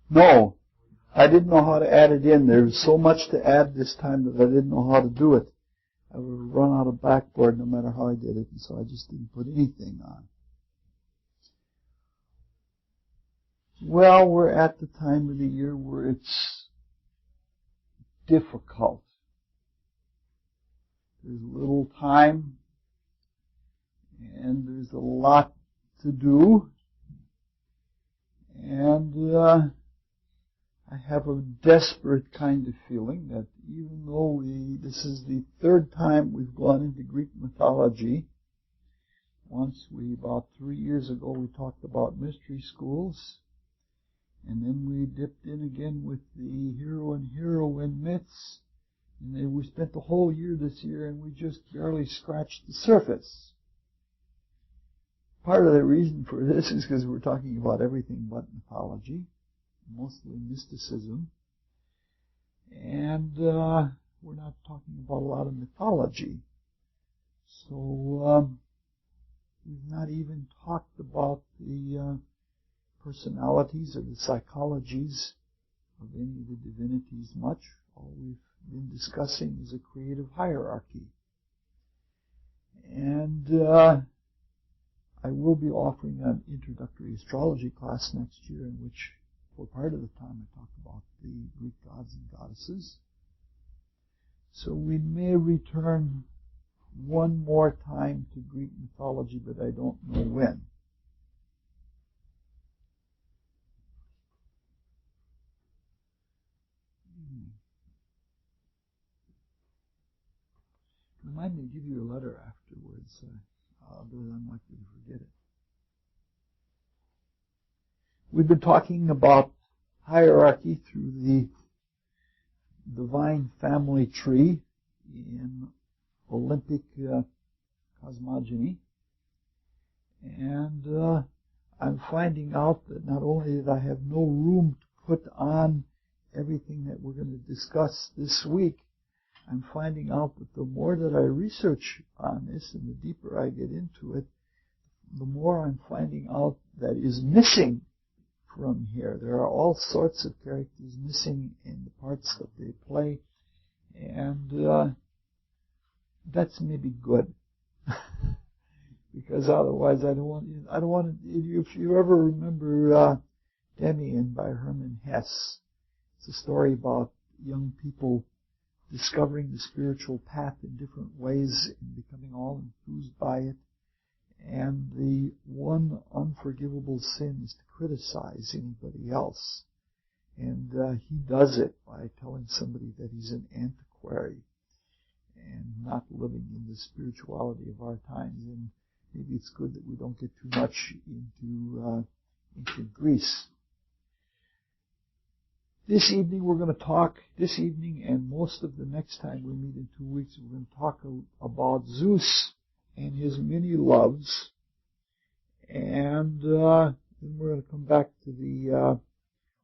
No, I didn't know how to add it in. There was so much to add this time that I didn't know how to do it. I would run out of backboard no matter how I did it, and so I just didn't put anything on. Well, we're at the time of the year where it's difficult. There's little time, and there's a lot to do, and I have a desperate kind of feeling that even though this is the third time we've gone into Greek mythology. Once about 3 years ago, we talked about mystery schools. And then we dipped in again with the hero and heroine myths. And then we spent the whole year this year and we just barely scratched the surface. Part of the reason for this is because we're talking about everything but mythology, mostly mysticism. And we're not talking about a lot of mythology. So we've not even talked about the personalities or the psychologies of any of the divinities much. All we've been discussing is a creative hierarchy. And I will be offering an introductory astrology class next year in which, for part of the time, I talk about the Greek gods and goddesses. So we may return one more time to Greek mythology, but I don't know when. Remind me to give you a letter afterwards. Otherwise I'm likely to forget it. We've been talking about hierarchy through the divine family tree in Olympic cosmogony. And I'm finding out that not only did I have no room to put on everything that we're going to discuss this week, I'm finding out that the more that I research on this and the deeper I get into it, the more I'm finding out that is missing from here. There are all sorts of characters missing in the parts that they play, and that's maybe good. Because otherwise I don't want if you ever remember Demian by Hermann Hesse, it's a story about young people discovering the spiritual path in different ways and becoming all enthused by it. And the one unforgivable sin is to criticize anybody else. And he does it by telling somebody that he's an antiquary and not living in the spirituality of our times. And maybe it's good that we don't get too much into Greece. This evening we're going to talk, this evening and most of the next time we meet in 2 weeks, we're going to talk about Zeus and his many loves. And then we're going to come back to the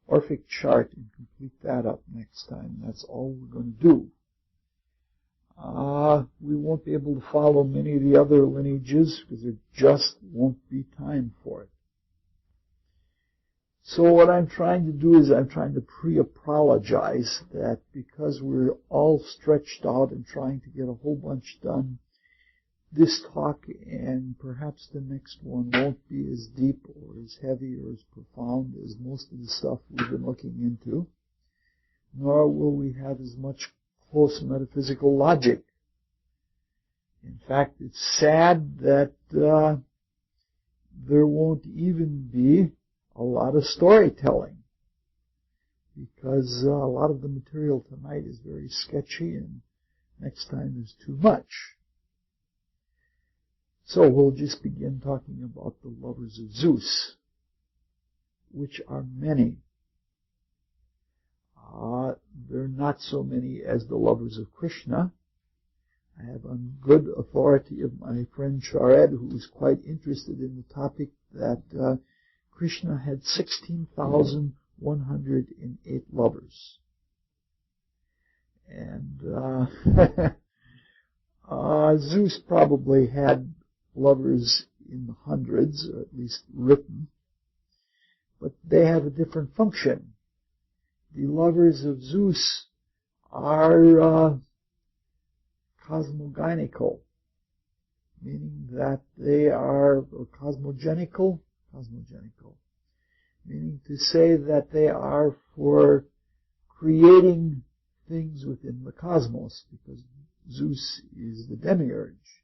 Orphic chart and complete that up next time. That's all we're going to do. We won't be able to follow many of the other lineages because there just won't be time for it. So what I'm trying to do is I'm trying to pre-apologize that because we're all stretched out and trying to get a whole bunch done, this talk and perhaps the next one won't be as deep or as heavy or as profound as most of the stuff we've been looking into, nor will we have as much close metaphysical logic. In fact, it's sad that there won't even be a lot of storytelling, because a lot of the material tonight is very sketchy, and next time there's too much. So we'll just begin talking about the lovers of Zeus, which are many. They're not so many as the lovers of Krishna. I have on good authority of my friend Shared, who is quite interested in the topic, that Krishna had 16,108 lovers. And Zeus probably had lovers in the hundreds, or at least written, but they have a different function. The lovers of Zeus are cosmogonical, meaning that they are, or cosmogenical, meaning to say that they are for creating things within the cosmos, because Zeus is the demiurge.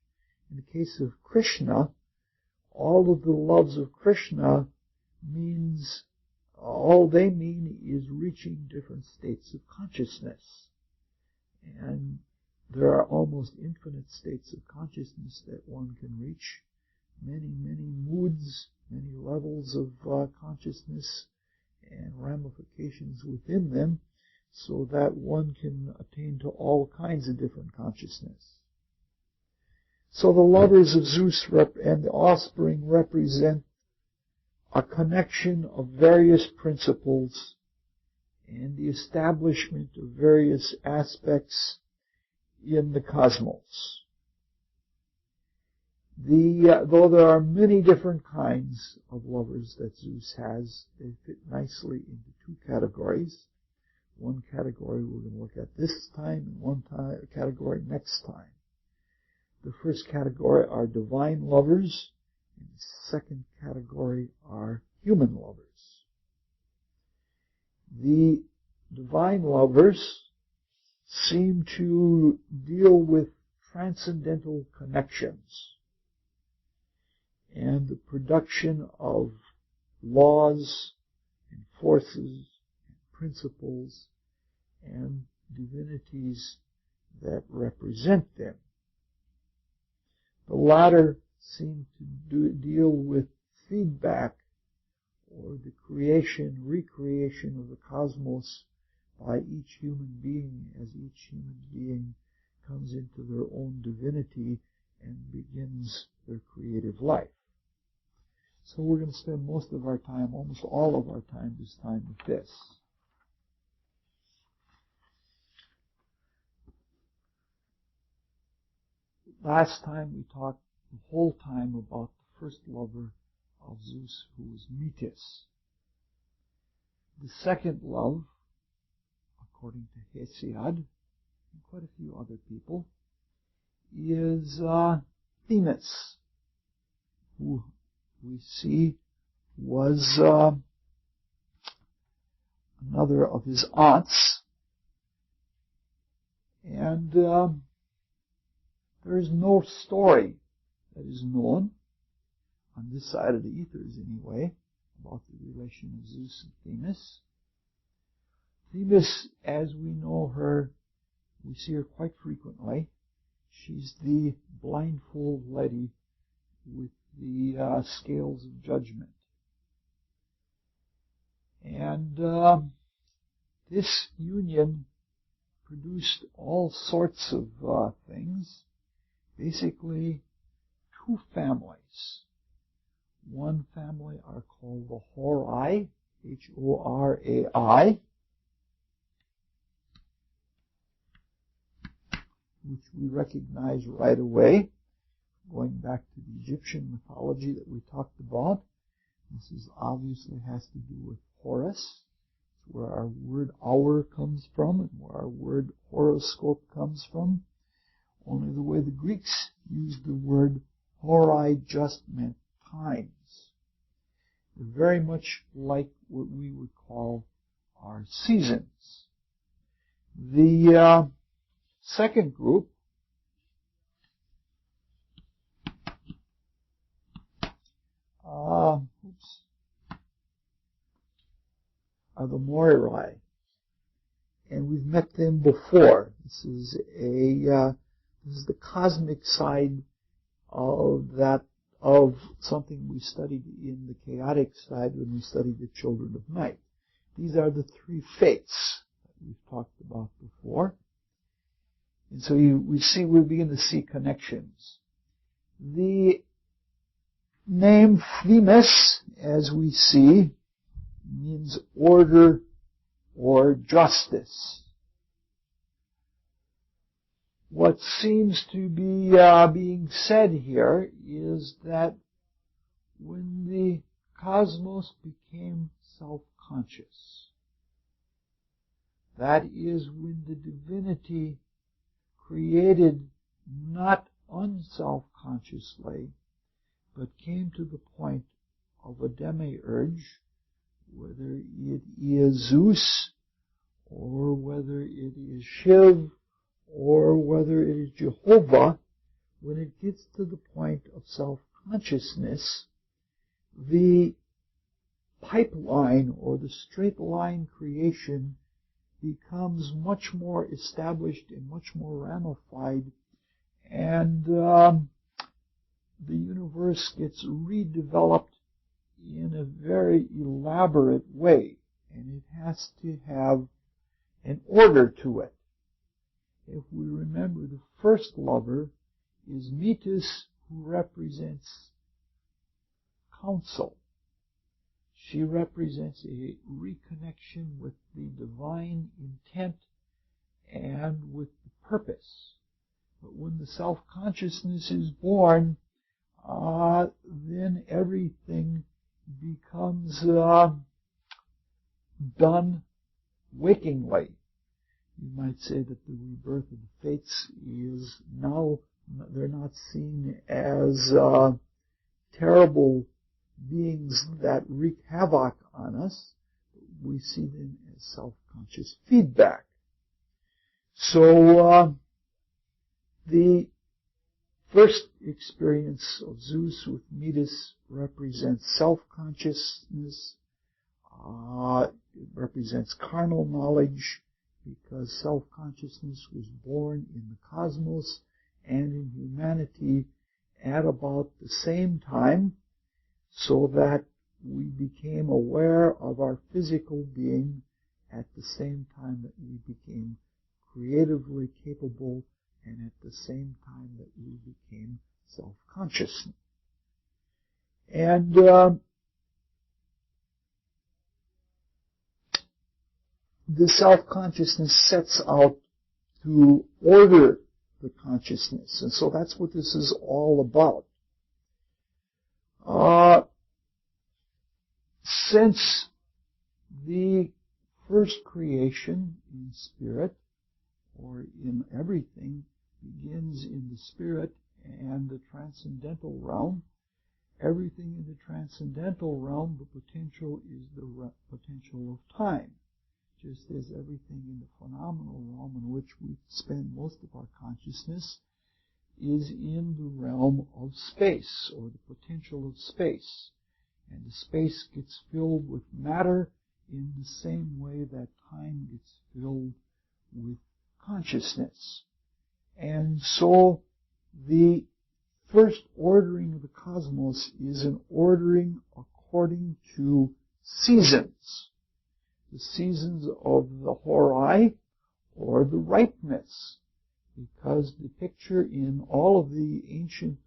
In the case of Krishna, all of the loves of Krishna means, all they mean is reaching different states of consciousness. And there are almost infinite states of consciousness that one can reach, many, many moods, many levels of consciousness and ramifications within them, so that one can attain to all kinds of different consciousness. So the lovers of Zeus and the offspring represent a connection of various principles and the establishment of various aspects in the cosmos. Though there are many different kinds of lovers that Zeus has, they fit nicely into two categories. One category we're going to look at this time, and one category next time. The first category are divine lovers, and the second category are human lovers. The divine lovers seem to deal with transcendental connections and the production of laws and forces and principles and divinities that represent them. The latter seem to deal with feedback, or the creation, recreation of the cosmos by each human being, as each human being comes into their own divinity and begins their creative life. So we're going to spend most of our time, almost all of our time this time, with this. Last time we talked the whole time about the first lover of Zeus, who was Metis. The second love, according to Hesiod and quite a few other people, is Themis, who we see was another of his aunts. And there is no story that is known, on this side of the ethers anyway, about the relation of Zeus and Themis. Themis, as we know her, we see her quite frequently. She's the blindfold lady with the scales of judgment. And this union produced all sorts of things. Basically, two families. One family are called the Horai, Horai, which we recognize right away, going back to the Egyptian mythology that we talked about. This obviously has to do with Horus. It's where our word hour comes from and where our word horoscope comes from. Only the way the Greeks used the word Horai just meant times. They're very much like what we would call our seasons. The second group are the Moirai, and we've met them before. This is the cosmic side of something we studied in the chaotic side when we studied the children of night. These are the three fates that we've talked about before. And so we begin to see connections. The name Themis, as we see, means order or justice. What seems to be being said here is that when the cosmos became self-conscious, That is when the divinity created not unself-consciously, but came to the point of a demiurge, whether it is Zeus, or whether it is Shiv, or whether it is Jehovah. When it gets to the point of self-consciousness, the pipeline or the straight line creation becomes much more established and much more ramified, and the universe gets redeveloped in a very elaborate way, and it has to have an order to it. If we remember, the first lover is Metis, who represents counsel. She represents a reconnection with the divine intent and with the purpose. But when the self-consciousness is born, then everything becomes done wakingly. You might say that the rebirth of the fates is now, they're not seen as terrible beings that wreak havoc on us. We see them as self-conscious feedback. So the first experience of Zeus with Metis represents self-consciousness. It represents carnal knowledge, because self-consciousness was born in the cosmos and in humanity at about the same time, so that we became aware of our physical being at the same time that we became creatively capable, and at the same time that we became self-conscious. And the self-consciousness sets out to order the consciousness. And so that's what this is all about. Since the first creation in spirit, or in everything, begins in the spirit and the transcendental realm, everything in the transcendental realm, the potential is the potential of time. Just as everything in the phenomenal realm, in which we spend most of our consciousness, is in the realm of space, or the potential of space. And the space gets filled with matter in the same way that time gets filled with consciousness. And so the first ordering of the cosmos is an ordering according to seasons. The seasons of the horai, or the ripeness, because the picture in all of the ancient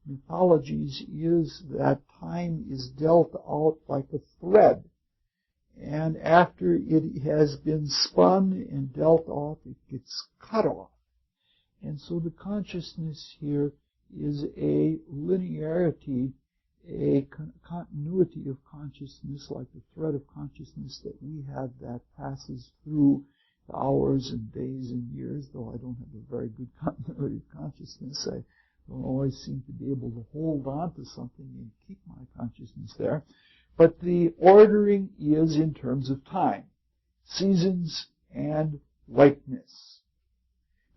mythologies is that time is dealt out like a thread, and after it has been spun and dealt off, it gets cut off. And so the consciousness here is a linearity, a continuity of consciousness, like the thread of consciousness that we have that passes through the hours and days and years. Though I don't have a very good continuity of consciousness, I don't always seem to be able to hold on to something and keep my consciousness there. But the ordering is in terms of time, seasons, and ripeness.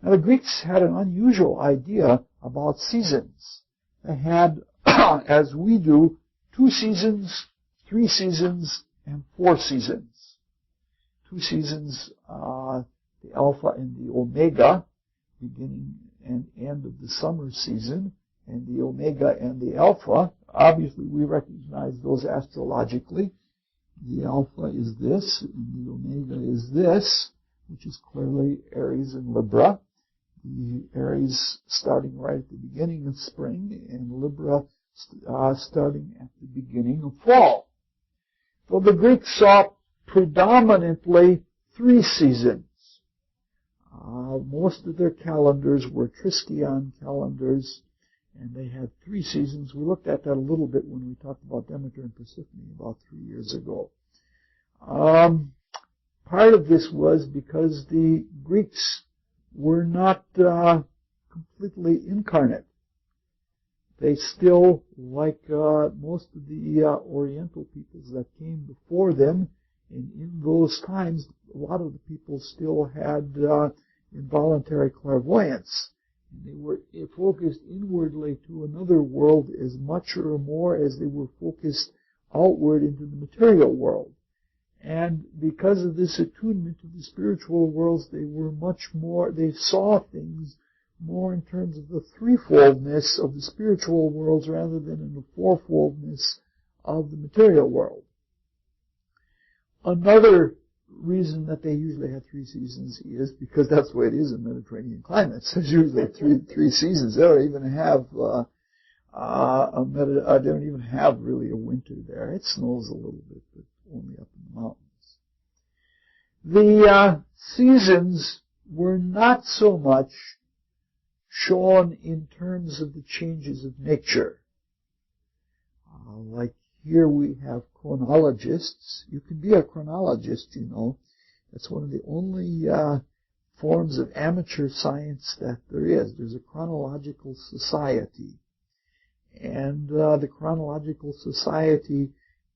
Now the Greeks had an unusual idea about seasons. They had, as we do, 2 seasons, 3 seasons, and 4 seasons. 2 seasons, the Alpha and the Omega, beginning and end of the summer season, and the Omega and the Alpha. Obviously, we recognize those astrologically. The Alpha is this, and the Omega is this, which is clearly Aries and Libra. The Aries starting right at the beginning of spring, and Libra starting at the beginning of fall. So the Greeks saw predominantly 3 seasons. Most of their calendars were Triskion calendars, and they had 3 seasons. We looked at that a little bit when we talked about Demeter and Persephone about 3 years ago. part of this was because the Greeks were not completely incarnate. They still, like most of the Oriental peoples that came before them, and in those times, a lot of the people still had involuntary clairvoyance. And they were focused inwardly to another world as much or more as they were focused outward into the material world. And because of this attunement to the spiritual worlds, they were much more, they saw things more in terms of the threefoldness of the spiritual worlds rather than in the fourfoldness of the material world. Another reason that they usually have 3 seasons is because that's the way it is in Mediterranean climates. There's usually three seasons. They don't even have they don't even have really a winter there. It snows a little bit, but only up in the mountains. The seasons were not so much shown in terms of the changes of nature. Like here we have chronologists. You can be a chronologist, you know. That's one of the only forms of amateur science that there is. There's a chronological society. And the chronological society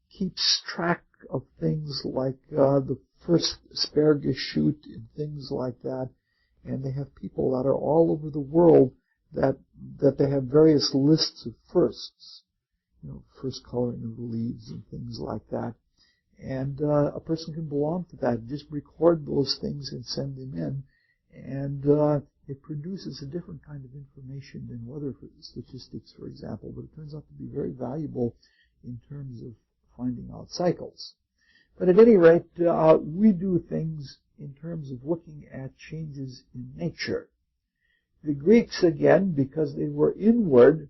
keeps track of things like the first asparagus shoot and things like that. And they have people that are all over the world that they have various lists of firsts. You know, first coloring of the leaves and things like that. And a person can belong to that. Just record those things and send them in. And it produces a different kind of information than weather statistics, for example. But it turns out to be very valuable in terms of finding out cycles. But at any rate, we do things in terms of looking at changes in nature. The Greeks, again, because they were inward,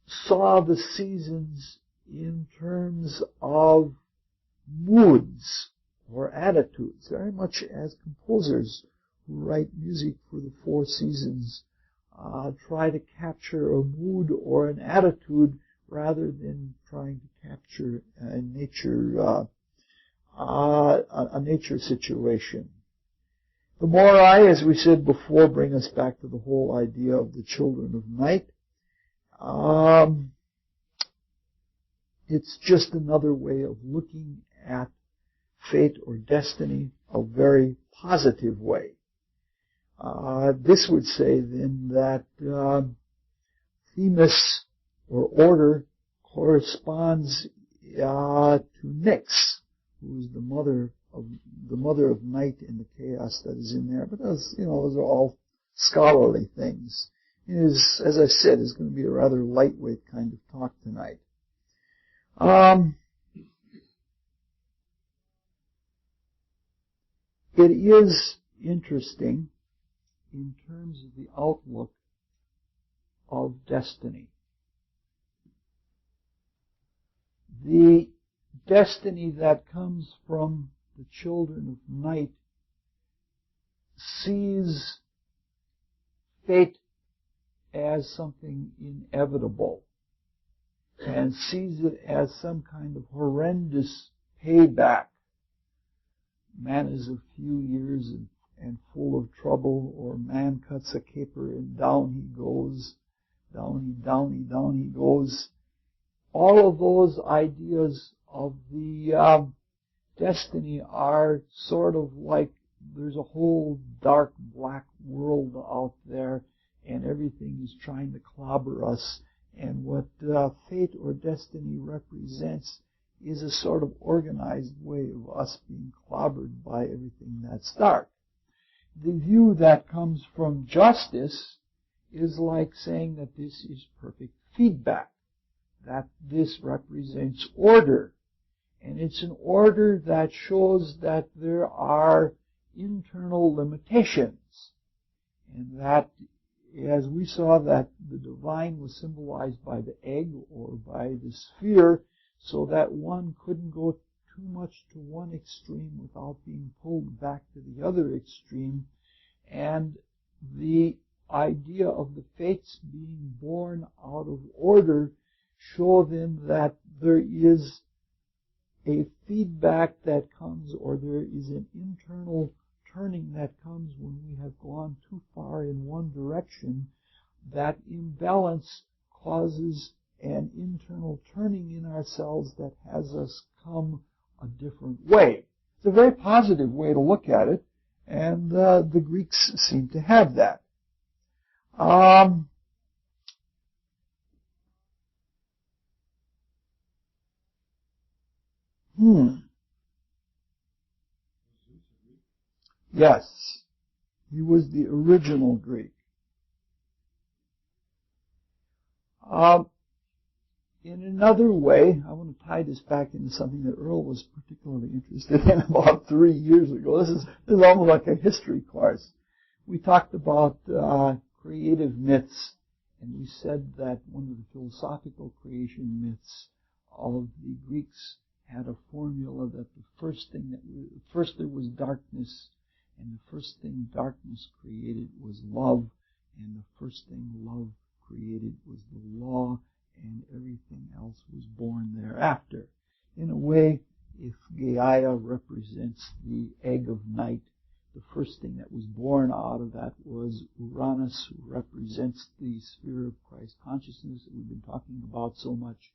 saw the seasons in terms of moods or attitudes, very much as composers who write music for the 4 seasons try to capture a mood or an attitude rather than trying to capture a nature situation. The Morai, as we said before, bring us back to the whole idea of the children of night. It's just another way of looking at fate or destiny, a very positive way. This would say then that Themis or order corresponds to Nyx, who is the mother of night and the chaos that is in there. But those are all scholarly things. As I said, is going to be a rather lightweight kind of talk tonight. It is interesting in terms of the outlook of destiny. The destiny that comes from the children of night sees fate as something inevitable and sees it as some kind of horrendous payback. Man is a few years and full of trouble, or man cuts a caper and down he goes, down he goes. All of those ideas of the destiny are sort of like there's a whole dark black world out there and everything is trying to clobber us. And what fate or destiny represents is a sort of organized way of us being clobbered by everything that's dark. The view that comes from justice is like saying that this is perfect feedback, that this represents order. And it's an order that shows that there are internal limitations, and that, as we saw, that the divine was symbolized by the egg or by the sphere, so that one couldn't go too much to one extreme without being pulled back to the other extreme. And the idea of the fates being born out of order show then that there is a feedback that comes, or there is an internal turning that comes when we have gone too far in one direction. That imbalance causes an internal turning in ourselves that has us come a different way. It's a very positive way to look at it, and the Greeks seem to have that. Yes, he was the original Greek. In another way, I want to tie this back into something that Earl was particularly interested in about 3 years ago. This is almost like a history course. We talked about creative myths, and we said that one of the philosophical creation myths of the Greeks had a formula that first there was darkness, and the first thing darkness created was love, and the first thing love created was the law, and everything else was born thereafter. In a way, if Gaia represents the egg of night, the first thing that was born out of that was Uranus, who represents the sphere of Christ consciousness that we've been talking about so much.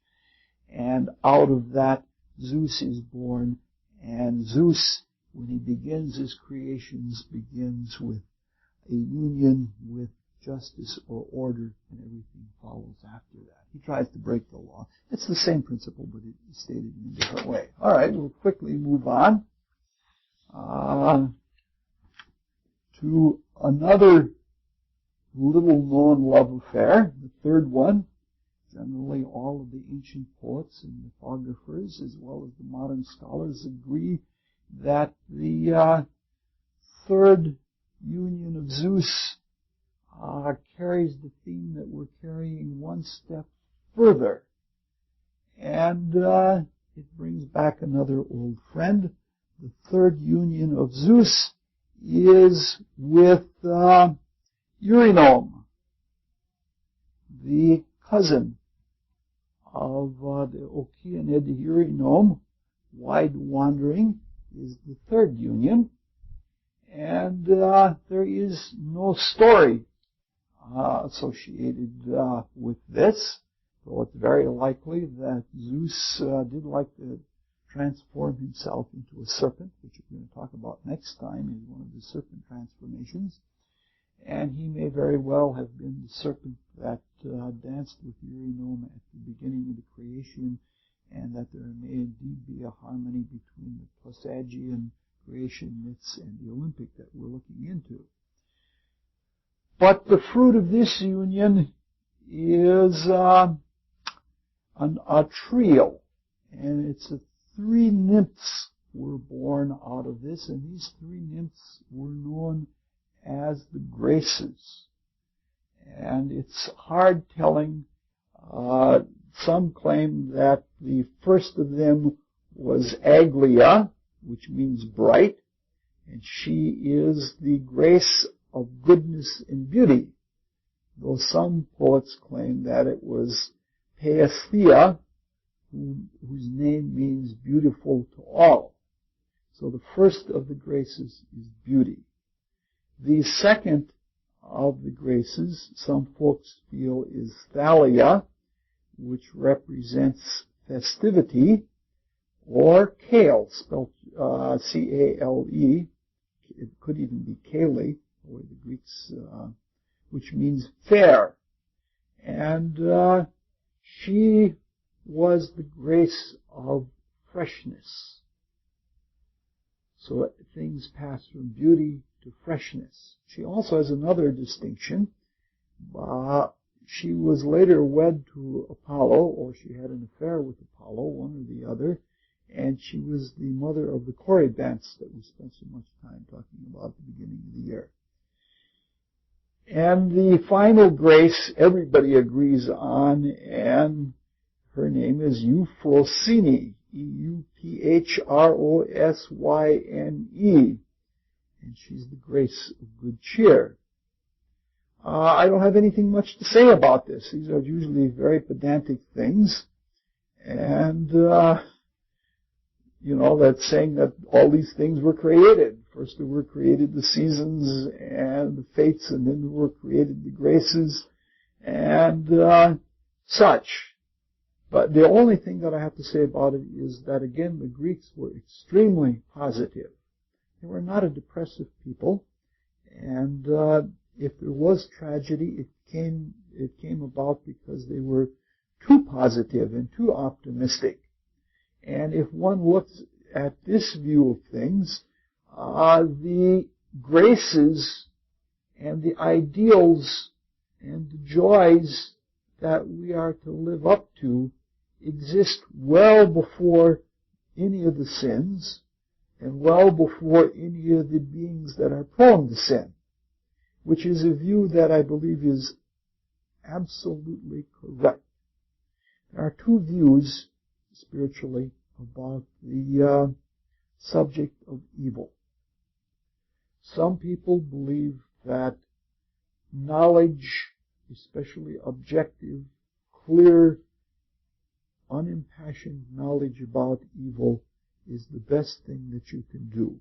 And out of that, Zeus is born, and Zeus, when he begins his creations, begins with a union with justice or order, and everything follows after that. He tries to break the law. It's the same principle, but it's stated in a different way. All right, we'll quickly move on to another little-known love affair, the third one. Generally, all of the ancient poets and mythographers, as well as the modern scholars, agree that the third union of Zeus carries the theme that we're carrying one step further. And it brings back another old friend. The third union of Zeus is with Eurynome, the cousin of the Oceanid Eurynome. Wide wandering is the third union. And there is no story associated with this, though it's very likely that Zeus did like to transform himself into a serpent, which we're going to talk about next time, is one of the serpent transformations. And he may very well have been the serpent that danced with Eurynome at the beginning of the creation, and that there may indeed be a harmony between the Pleiadian creation myths and the Olympic that we're looking into. But the fruit of this union is a trio, and it's 3 nymphs were born out of this, and these 3 nymphs were known as the Graces. And it's hard telling. Some claim that the first of them was Aglaia, which means bright, and she is the grace of goodness and beauty, though some poets claim that it was Paetheia, whose name means beautiful to all. So the first of the graces is beauty. The second of the graces, some folks feel, is Thalia, which represents festivity, or Kale, spelled C-A-L-E. It could even be Kale, the way the Greeks, which means fair. And she was the grace of freshness. So things pass from beauty to freshness. She also has another distinction. She was later wed to Apollo, or she had an affair with Apollo, one or the other, and she was the mother of the Corybantes that we spent so much time talking about at the beginning of the year. And the final grace everybody agrees on, and her name is Euphrosyne, E-U-P-H-R-O-S-Y-N-E, and she's the grace of good cheer. I don't have anything much to say about this. These are usually very pedantic things, and That's saying that all these things were created. First there were created the seasons and the fates, and then there were created the graces and such. But the only thing that I have to say about it is that, again, the Greeks were extremely positive. They were not a depressive people, and if there was tragedy, it came about because they were too positive and too optimistic. And if one looks at this view of things, the graces and the ideals and the joys that we are to live up to exist well before any of the sins and well before any of the beings that are prone to sin, which is a view that I believe is absolutely correct. There are two views spiritually about the subject of evil. Some people believe that knowledge, especially objective, clear, unimpassioned knowledge about evil, is the best thing that you can do.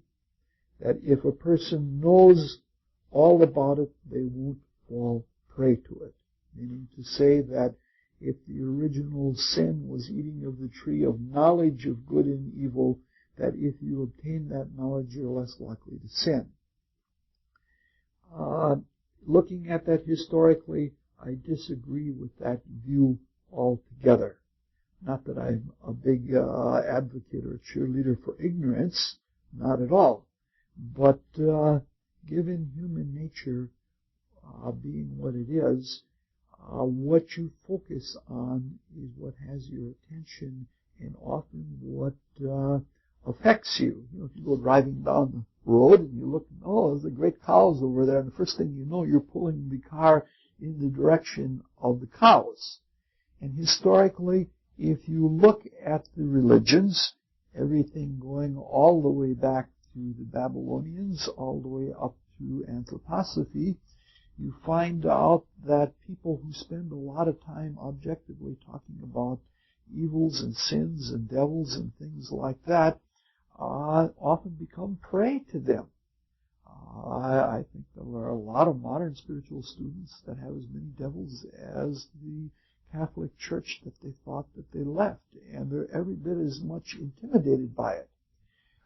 That if a person knows all about it, they won't fall prey to it. Meaning to say that if the original sin was eating of the tree of knowledge of good and evil, that if you obtain that knowledge, you're less likely to sin. Looking at that historically, I disagree with that view altogether. Not that I'm a big advocate or cheerleader for ignorance, not at all. But given human nature being what it is, what you focus on is what has your attention and often what affects you. If you go driving down the road and you look, there's the great cows over there, and the first thing you know, you're pulling the car in the direction of the cows. And historically, if you look at the religions, everything going all the way back to the Babylonians, all the way up to anthroposophy, you find out that people who spend a lot of time objectively talking about evils and sins and devils and things like that often become prey to them. I think there are a lot of modern spiritual students that have as many devils as the Catholic Church that they thought that they left, and they're every bit as much intimidated by it.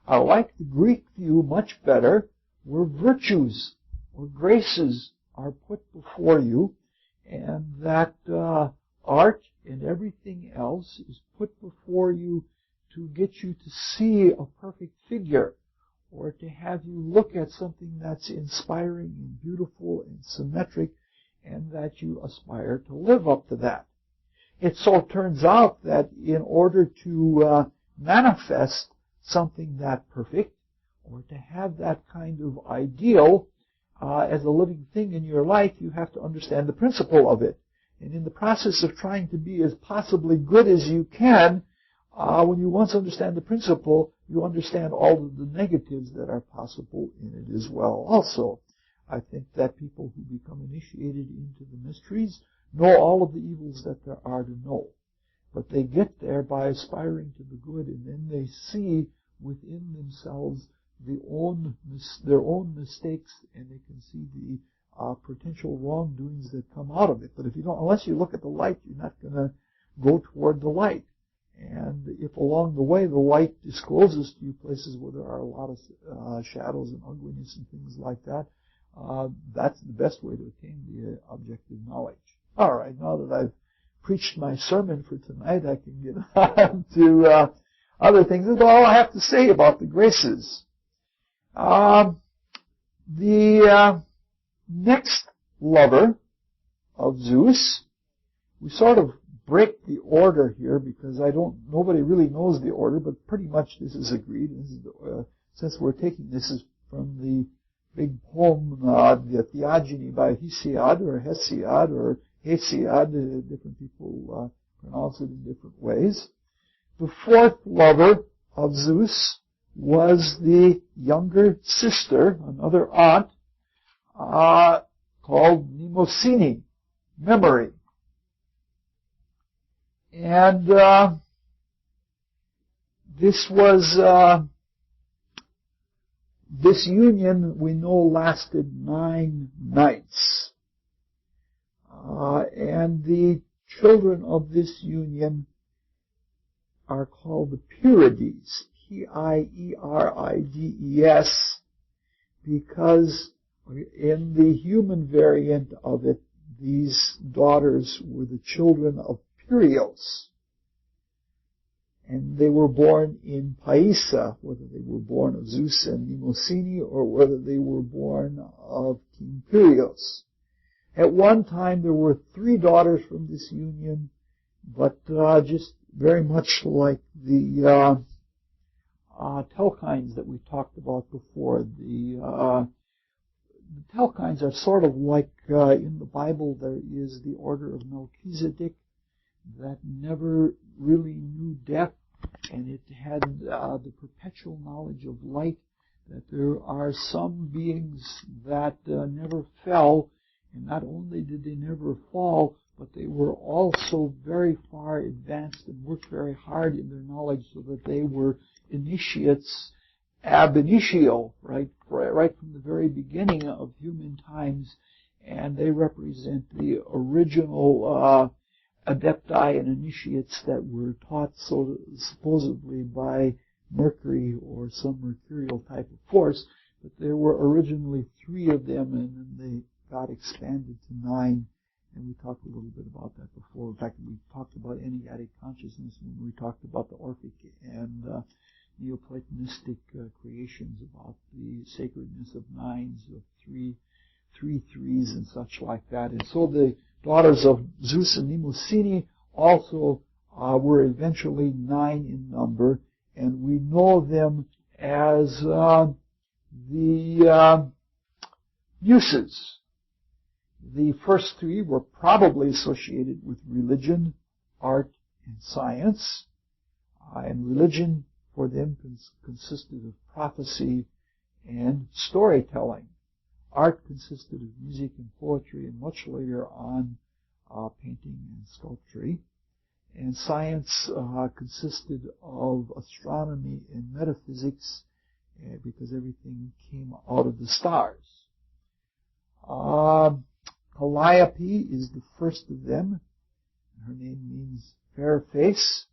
I like the Greek view much better, where virtues or graces are put before you, and that art and everything else is put before you to get you to see a perfect figure, or to have you look at something that's inspiring and beautiful and symmetric, and that you aspire to live up to that. It so turns out that in order to manifest something that perfect, or to have that kind of ideal as a living thing in your life, you have to understand the principle of it. And in the process of trying to be as possibly good as you can, when you once understand the principle, you understand all of the negatives that are possible in it as well also. I think that people who become initiated into the mysteries know all of the evils that there are to know. But they get there by aspiring to the good, and then they see within themselves their own mistakes, and they can see the potential wrongdoings that come out of it. But unless you look at the light, you're not going to go toward the light. And if along the way the light discloses to you places where there are a lot of shadows and ugliness and things like that, that's the best way to attain the objective knowledge. All right, now that I've preached my sermon for tonight, I can get on to other things. That's all I have to say about the graces. The next lover of Zeus, we sort of break the order here because nobody really knows the order, but pretty much this is agreed. This is since we're taking this is from the big poem, the Theogony by Hesiod or Hesiod or Hesiod, different people pronounce it in different ways. The fourth lover of Zeus was the younger sister, another aunt, called Mnemosyne, memory. And This union, we know, lasted 9 nights. And the children of this union are called the Pierides, Pierides, because in the human variant of it, these daughters were the children of Pyrrhos. And they were born in Paisa, whether they were born of Zeus and Mnemosyne or whether they were born of King Pyrrhos. At one time there were 3 daughters from this union, but just very much like the Telkines that we talked about before. The Telkines are sort of like in the Bible there is the order of Melchizedek that never really knew death, and it had the perpetual knowledge of light, that there are some beings that never fell, and not only did they never fall, but they were also very far advanced and worked very hard in their knowledge so that they were initiates ab initio, right from the very beginning of human times, and they represent the original adepti and initiates that were taught so supposedly by Mercury or some mercurial type of force, but there were originally 3 of them, and then they got expanded to 9, and we talked a little bit about that before. In fact, we talked about enigmatic consciousness when we talked about the Orphic and Neoplatonistic creations about the sacredness of 9s, of 3 threes and such like that. And so the daughters of Zeus and Mnemosyne also were eventually 9 in number, and we know them as the Muses. The first 3 were probably associated with religion, art, and science. And religion for them consisted of prophecy and storytelling. Art consisted of music and poetry, and much later on painting and sculpture. And science consisted of astronomy and metaphysics, because everything came out of the stars. Calliope is the first of them. Her name means fair face.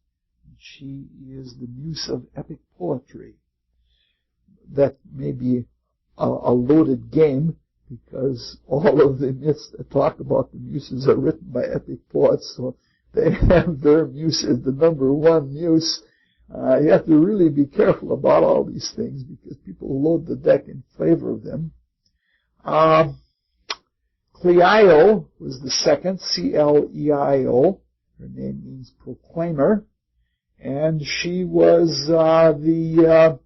She is the muse of epic poetry. That may be a loaded game, because all of the myths that talk about the muses are written by epic poets, so they have their muse as the number 1 muse. You have to really be careful about all these things, because people load the deck in favor of them. Cleio was the second, Cleio. Her name means proclaimer. And she was the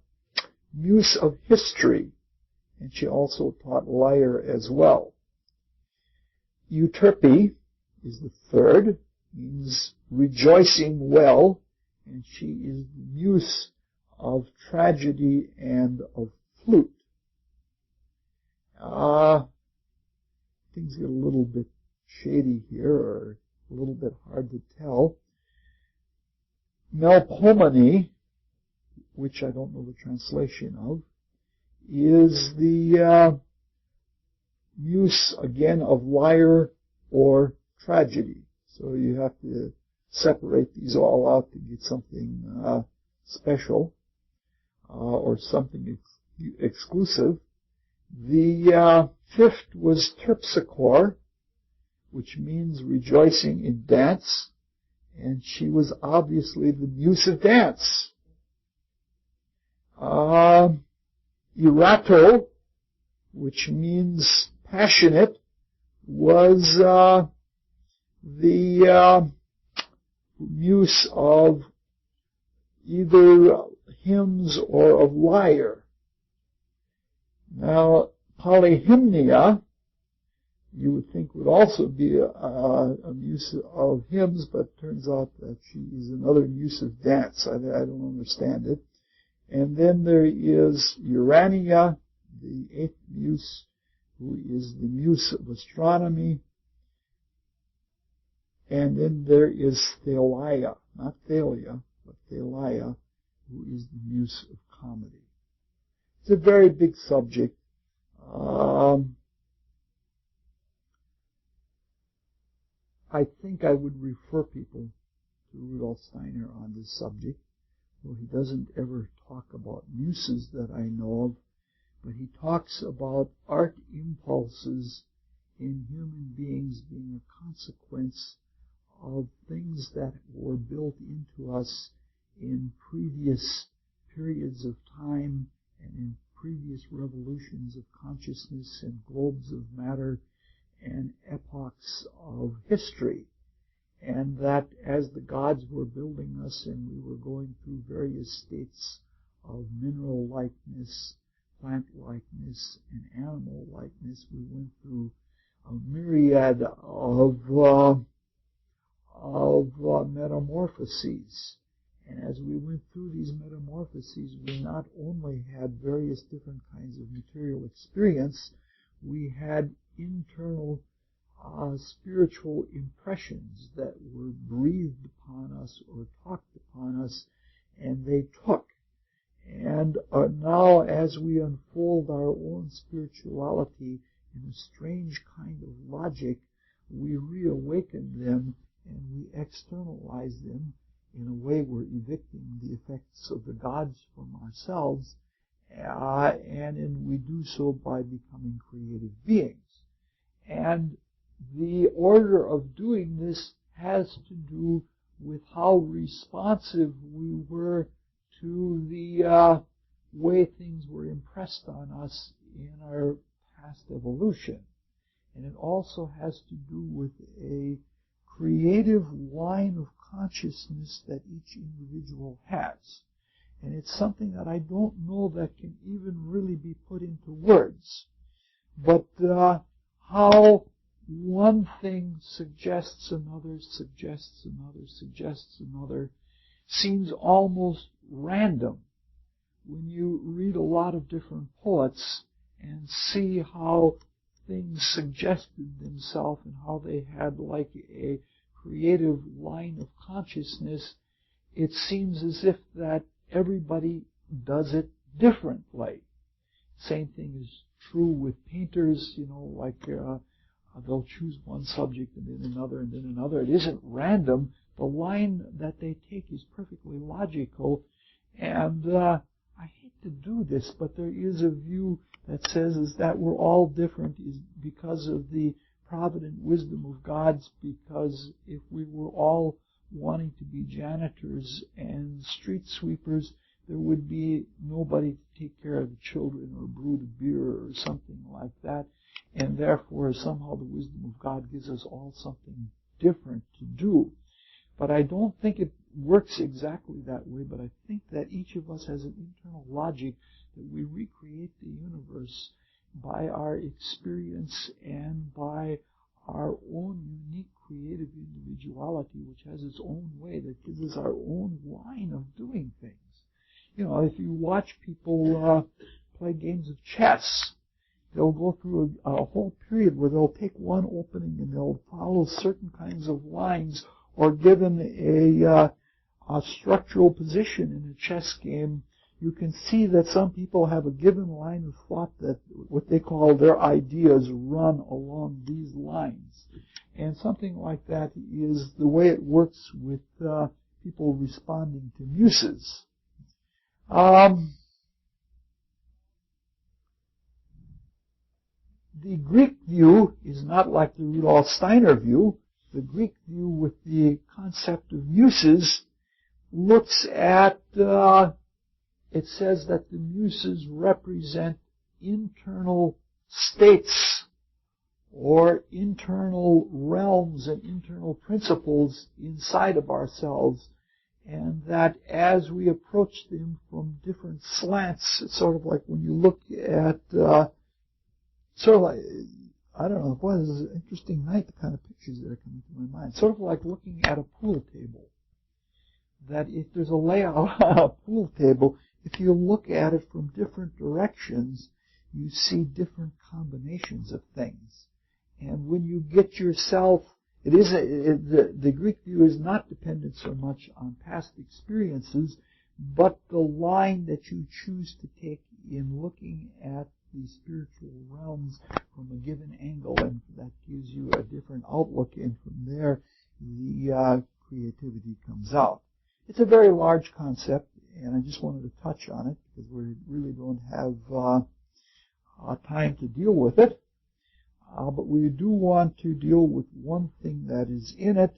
muse of history. And she also taught lyre as well. Euterpe is the third, means rejoicing well, and she is the muse of tragedy and of flute. Things get a little bit shady here, or a little bit hard to tell. Melpomene, which I don't know the translation of, is the muse, again, of lyre or tragedy. So you have to separate these all out to get something special or something exclusive. The fifth was Terpsichore, which means rejoicing in dance, and she was obviously the muse of dance. Erato, which means passionate, was the muse of either hymns or of lyre. Now, Polyhymnia, you would think would also be a muse of hymns, but turns out that she is another muse of dance. I don't understand it. And then there is Urania, the eighth muse, who is the muse of astronomy. And then there is Thalia, not Thalia, but Thalia, who is the muse of comedy. It's a very big subject. I think I would refer people to Rudolf Steiner on this subject, though he doesn't ever talk about muses that I know of, but he talks about art impulses in human beings being a consequence of things that were built into us in previous periods of time and in previous revolutions of consciousness and globes of matter and epochs of history. And that as the gods were building us and we were going through various states of mineral likeness, plant likeness, and animal likeness, we went through a myriad of metamorphoses. And as we went through these metamorphoses, we not only had various different kinds of material experience, we had internal spiritual impressions that were breathed upon us or talked upon us, and they took. And now as we unfold our own spirituality in a strange kind of logic, we reawaken them and we externalize them. In a way, we're evicting the effects of the gods from ourselves, and we do so by becoming creative beings. And the order of doing this has to do with how responsive we were to the way things were impressed on us in our past evolution. And it also has to do with a creative line of consciousness that each individual has. And it's something that I don't know that can even really be put into words. But how one thing suggests another, suggests another, suggests another, seems almost random when you read a lot of different poets and see how things suggested themselves and how they had like a creative line of consciousness. It seems as if that everybody does it differently. Same thing is true with painters, like they'll choose one subject and then another and then another. It isn't random. The line that they take is perfectly logical. And I hate to do this, but there is a view that says is that we're all different is because of the provident wisdom of gods, because if we were all wanting to be janitors and street sweepers, there would be nobody to take care of the children or brew the beer or something like that. And therefore, somehow the wisdom of God gives us all something different to do. But I don't think it works exactly that way, but I think that each of us has an internal logic that we recreate the universe by our experience and by our own unique creative individuality, which has its own way that gives us our own line of doing things. If you watch people play games of chess, they'll go through a whole period where they'll take one opening and they'll follow certain kinds of lines, or given a structural position in a chess game, you can see that some people have a given line of thought that what they call their ideas run along these lines. And something like that is the way it works with people responding to muses. The Greek view is not like the Rudolf Steiner view. The Greek view with the concept of muses looks at, it says that the muses represent internal states or internal realms and internal principles inside of ourselves, and that as we approach them from different slants, it's sort of like when you look at, sort of like, I don't know, boy, this is an interesting night, the kind of pictures that are coming to my mind. Sort of like looking at a pool table. That if there's a layout on a pool table, if you look at it from different directions, you see different combinations of things. And when you get yourself, the Greek view is not dependent so much on past experiences, but the line that you choose to take in looking at the spiritual realms from a given angle, and that gives you a different outlook, and from there the creativity comes out. It's a very large concept, and I just wanted to touch on it because we really don't have time to deal with it. But we do want to deal with one thing that is in it,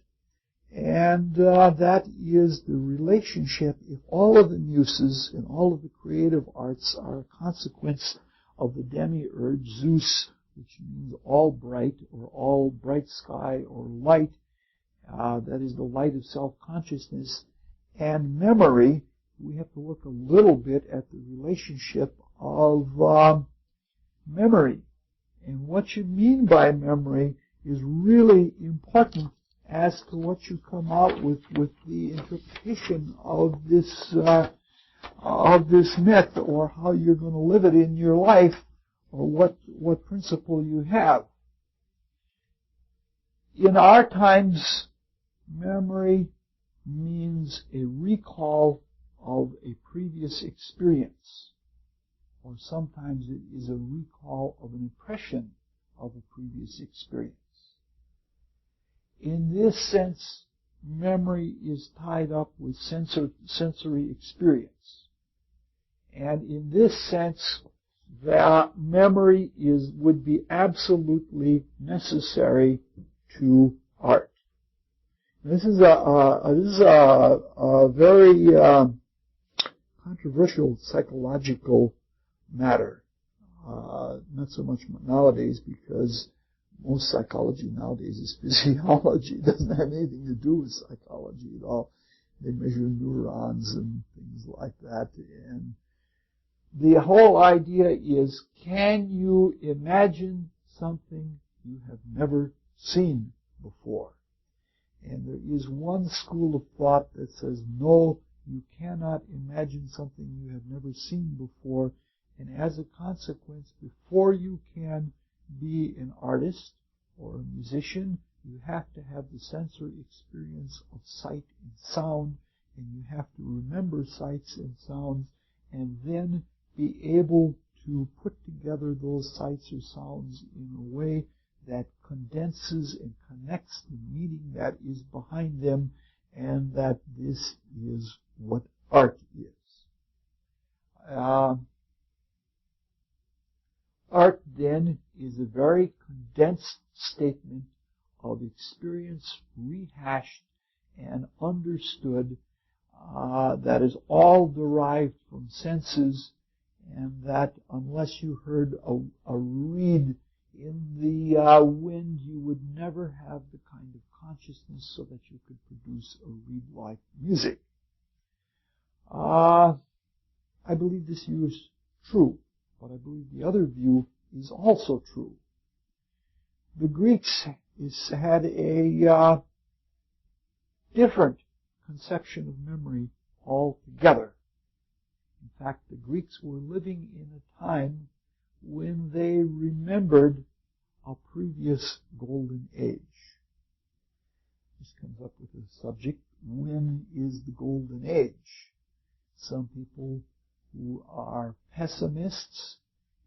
and that is the relationship. If all of the muses and all of the creative arts are a consequence of the demiurge Zeus, which means all bright or all bright sky or light, that is the light of self-consciousness, and memory, we have to look a little bit at the relationship of memory. And what you mean by memory is really important as to what you come out with the interpretation of this myth, or how you're going to live it in your life, or what principle you have. In our times, memory means a recall of a previous experience, or sometimes it is a recall of an impression of a previous experience. In this sense, memory is tied up with sensory experience. And in this sense, that memory would be absolutely necessary to art. This is a very controversial psychological matter. Not so much nowadays, because most psychology nowadays is physiology. It doesn't have anything to do with psychology at all. They measure neurons and things like that. And the whole idea is, can you imagine something you have never seen before? And there is one school of thought that says, no, you cannot imagine something you have never seen before. And as a consequence, before you can be an artist or a musician, you have to have the sensory experience of sight and sound, and you have to remember sights and sounds, and then be able to put together those sights or sounds in a way that condenses and connects the meaning that is behind them, and that this is what art is. Art, then, is a very condensed statement of experience rehashed and understood, that is all derived from senses, and that unless you heard a reed in the wind, you would never have the kind of consciousness so that you could produce a reed-like music. I believe this view is true, but I believe the other view is also true. The Greeks had a different conception of memory altogether. In fact, the Greeks were living in a time when they remembered a previous golden age. This comes up with the subject, when is the golden age? Some people who are pessimists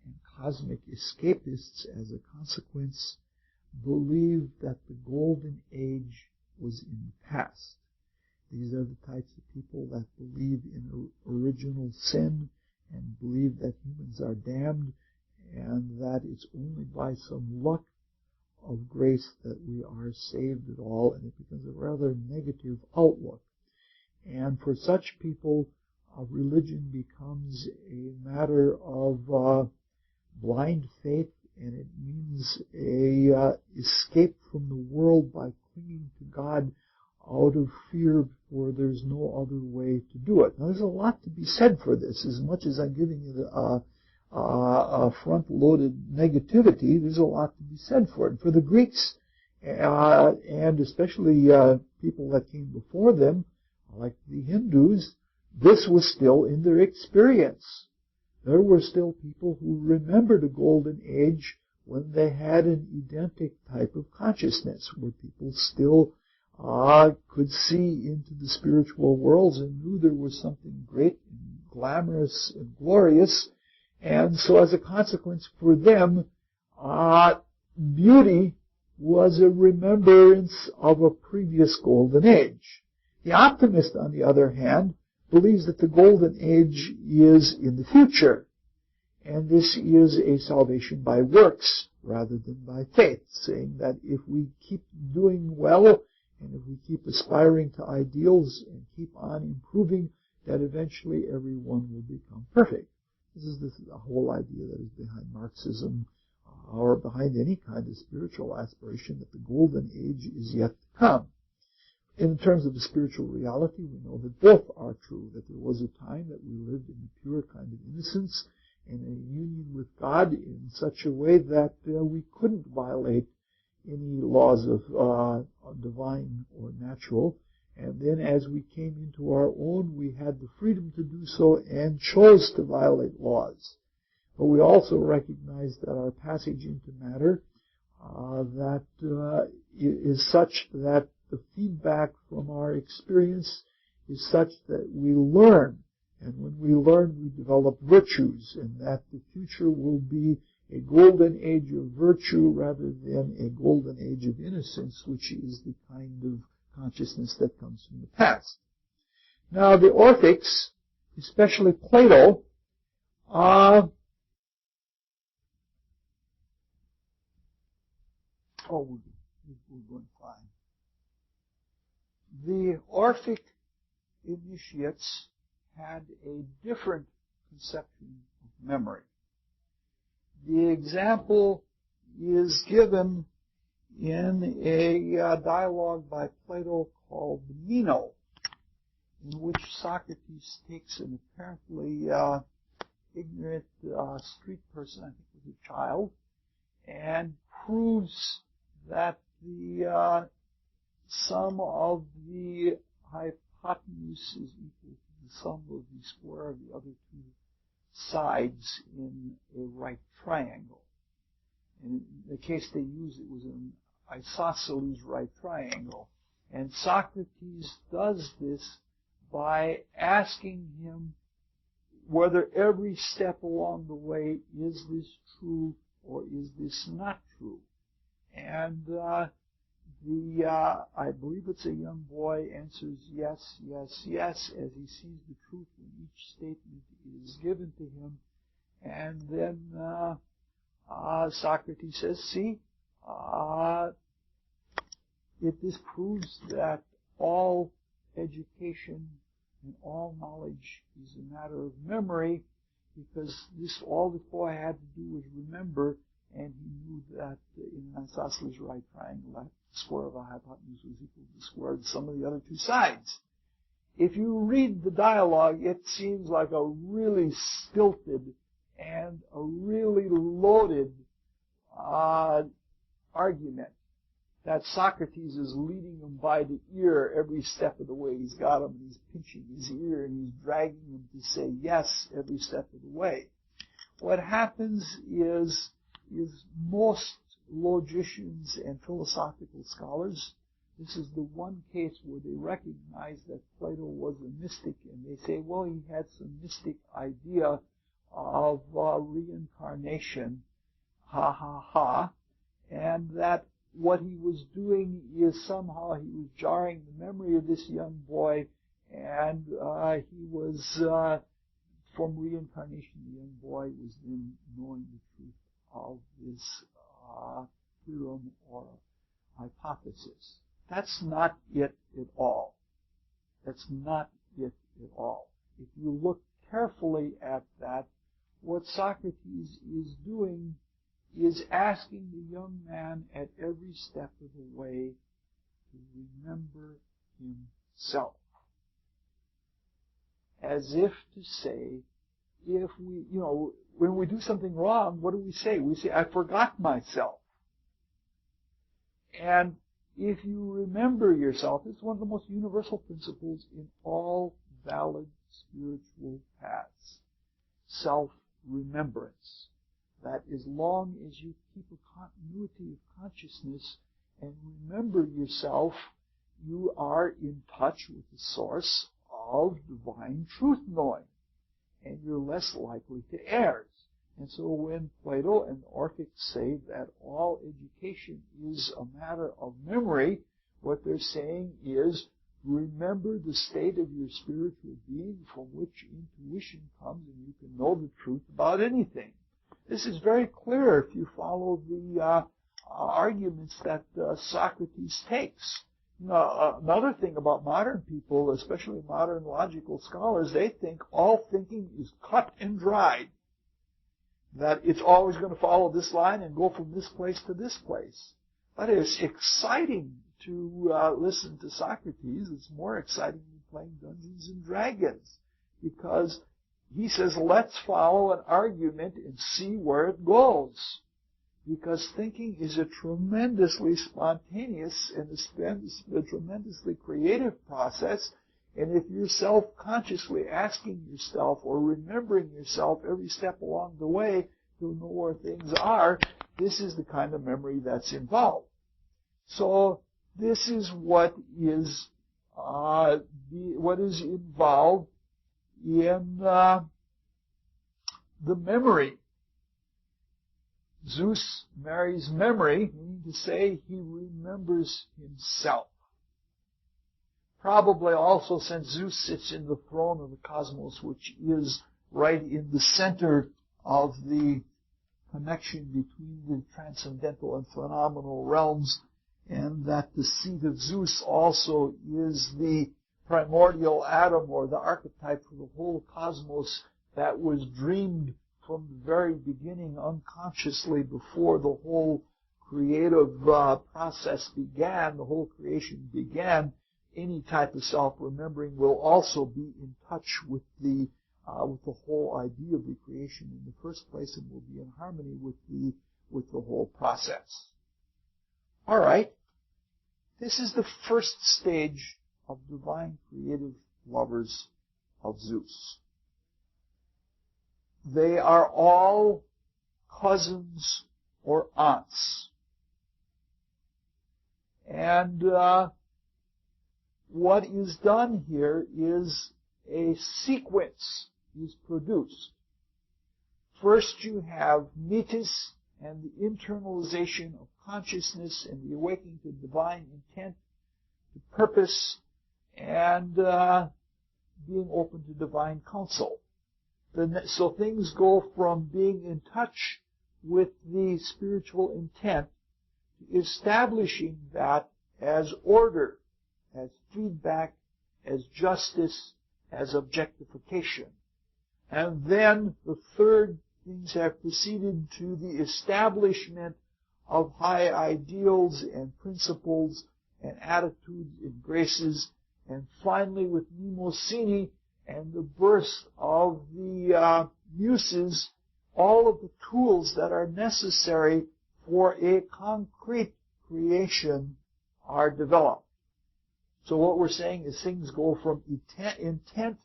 and cosmic escapists as a consequence believe that the golden age was in the past. These are the types of people that believe in original sin and believe that humans are damned, and that it's only by some luck of grace that we are saved at all, and it becomes a rather negative outlook. And for such people, religion becomes a matter of blind faith, and it means a escape from the world by clinging to God out of fear, for there's no other way to do it. Now, there's a lot to be said for this. As much as I'm giving it a front-loaded negativity, there's a lot to be said for it. For the Greeks, and especially people that came before them, like the Hindus, this was still in their experience. There were still people who remembered a golden age when they had an Edenic type of consciousness, where people still could see into the spiritual worlds and knew there was something great and glamorous and glorious. And so as a consequence for them, beauty was a remembrance of a previous golden age. The optimist, on the other hand, believes that the golden age is in the future. And this is a salvation by works rather than by faith, saying that if we keep doing well and if we keep aspiring to ideals and keep on improving, that eventually everyone will become perfect. This is the whole idea that is behind Marxism or behind any kind of spiritual aspiration, that the golden age is yet to come. In terms of the spiritual reality, we know that both are true, that there was a time that we lived in a pure kind of innocence and a union with God in such a way that we couldn't violate any laws of divine or natural. And then as we came into our own, we had the freedom to do so and chose to violate laws. But we also recognize that our passage into matter is such that the feedback from our experience is such that we learn. And when we learn, we develop virtues, and that the future will be a golden age of virtue rather than a golden age of innocence, which is the kind of consciousness that comes from the past. Now, the Orphics, especially Plato, we're going fine. The Orphic initiates had a different conception of memory. The example is given in a dialogue by Plato called Meno, in which Socrates takes an apparently ignorant street person, I think it was a child, and proves that the sum of the hypotenuse is equal to the sum of the square of the other two sides in a right triangle. And in the case they used, it was an isosceles right triangle. And Socrates does this by asking him whether every step along the way, is this true or is this not true? And I believe it's a young boy, answers yes, yes, yes, as he sees the truth in each statement is given to him. And then Socrates says, see, it disproves that all education and all knowledge is a matter of memory, because all the boy had to do was remember, and he knew that in an isosceles right triangle, that the square of a hypotenuse was equal to the square of the sum of the other two sides. If you read the dialogue, it seems like a really stilted and a really loaded argument, that Socrates is leading him by the ear every step of the way. He's got him, and he's pinching his ear, and he's dragging him to say yes every step of the way. What happens is most logicians and philosophical scholars, this is the one case where they recognize that Plato was a mystic, and they say, well, he had some mystic idea of reincarnation, ha ha ha, and that what he was doing is somehow he was jarring the memory of this young boy, and he was, from reincarnation, the young boy was then knowing the truth of this theorem or hypothesis. That's not it at all. That's not it at all. If you look carefully at that, what Socrates is doing is asking the young man at every step of the way to remember himself. As if to say, if we, when we do something wrong, what do we say? We say, I forgot myself. And if you remember yourself, it's one of the most universal principles in all valid spiritual paths. Self-remembrance. That as long as you keep a continuity of consciousness and remember yourself, you are in touch with the source of divine truth knowing, and you're less likely to err. And so when Plato and Orphic say that all education is a matter of memory, what they're saying is, remember the state of your spiritual being from which intuition comes and you can know the truth about anything. This is very clear if you follow the arguments that Socrates takes. Another thing about modern people, especially modern logical scholars, they think all thinking is cut and dried. That it's always going to follow this line and go from this place to this place. But it's exciting to listen to Socrates. It's more exciting than playing Dungeons and Dragons, because he says, let's follow an argument and see where it goes. Because thinking is a tremendously spontaneous and a tremendously creative process. And if you're self-consciously asking yourself or remembering yourself every step along the way to know where things are, this is the kind of memory that's involved. So this is what is involved in the memory. Zeus marries memory, meaning to say he remembers himself. Probably also, since Zeus sits in the throne of the cosmos, which is right in the center of the connection between the transcendental and phenomenal realms, and that the seat of Zeus also is the primordial atom, or the archetype for the whole cosmos that was dreamed from the very beginning unconsciously before the whole creative process began, the whole creation began. Any type of self-remembering will also be in touch with the whole idea of the creation in the first place, and will be in harmony with the whole process. All right, this is the first stage of divine creative lovers of Zeus. They are all cousins or aunts, and what is done here is a sequence is produced. First you have metis and the internalization of consciousness and the awakening to divine intent, to purpose, and being open to divine counsel. So things go from being in touch with the spiritual intent to establishing that as order, as feedback, as justice, as objectification. And then the third things have proceeded to the establishment of high ideals and principles and attitudes and graces, and finally with Mnemosyne and the birth of the muses, all of the tools that are necessary for a concrete creation are developed. So what we're saying is things go from intent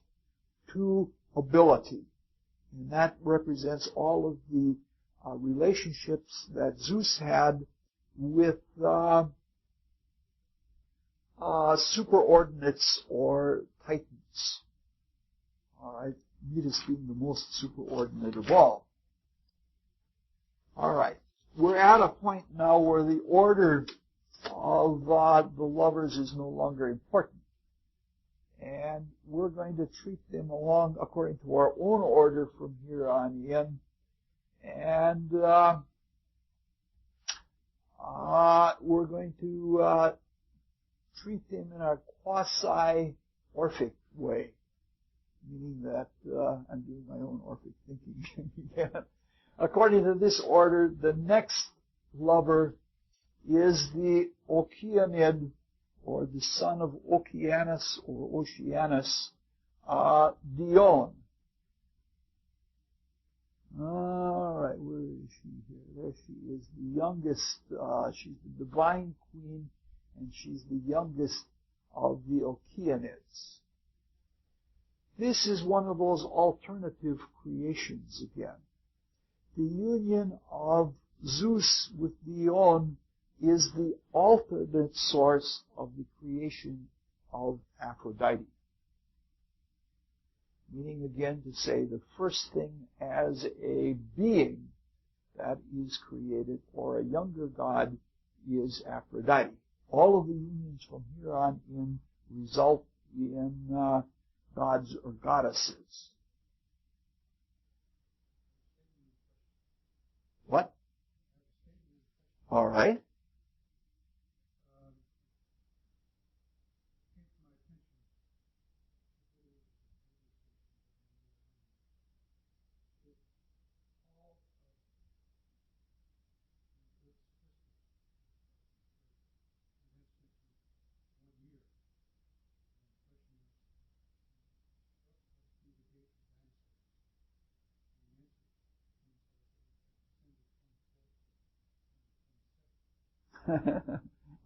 to ability. And that represents all of the relationships that Zeus had with superordinates or titans. All right, Metis being the most superordinate of all. All right, we're at a point now where the order of the lovers is no longer important. And we're going to treat them along according to our own order from here on in. And we're going to treat them in a quasi-Orphic way, meaning that I'm doing my own Orphic thinking again. According to this order, the next lover is the Oceanid, or the son of Oceanus or Oceanus, Dione. All right, where is she here? There she is, the youngest. She's the divine queen, and she's the youngest of the Oceanids. This is one of those alternative creations again. The union of Zeus with Dione is the ultimate source of the creation of Aphrodite. Meaning again to say the first thing as a being that is created, or a younger god, is Aphrodite. All of the unions from here on in result in gods or goddesses. What? All right.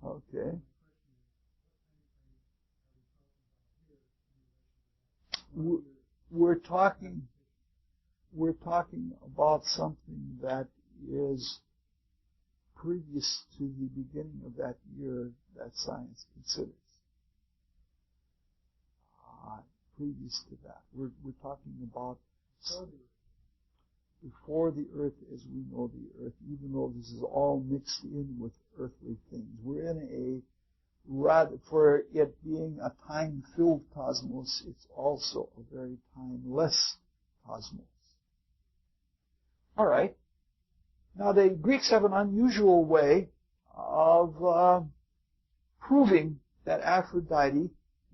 Okay. We're talking about something that is previous to the beginning of that year that science considers. Previous to that, we're talking about before the earth as we know the earth, even though this is all mixed in with earthly things. We're in a, rather, for it being a time-filled cosmos, it's also a very timeless cosmos. All right. Now, the Greeks have an unusual way of proving that Aphrodite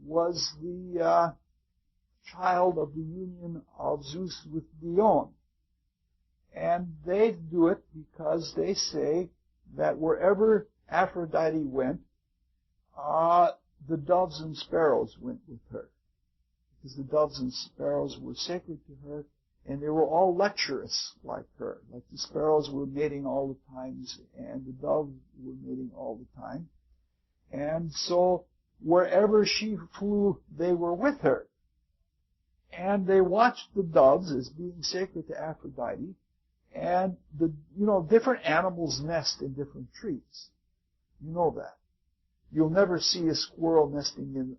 was the child of the union of Zeus with Dione. And they do it because they say that wherever Aphrodite went, the doves and sparrows went with her. Because the doves and sparrows were sacred to her, and they were all lecherous like her. Like the sparrows were mating all the time, and the doves were mating all the time. And so wherever she flew, they were with her. And they watched the doves as being sacred to Aphrodite. And different animals nest in different trees. You know that. You'll never see a squirrel nesting in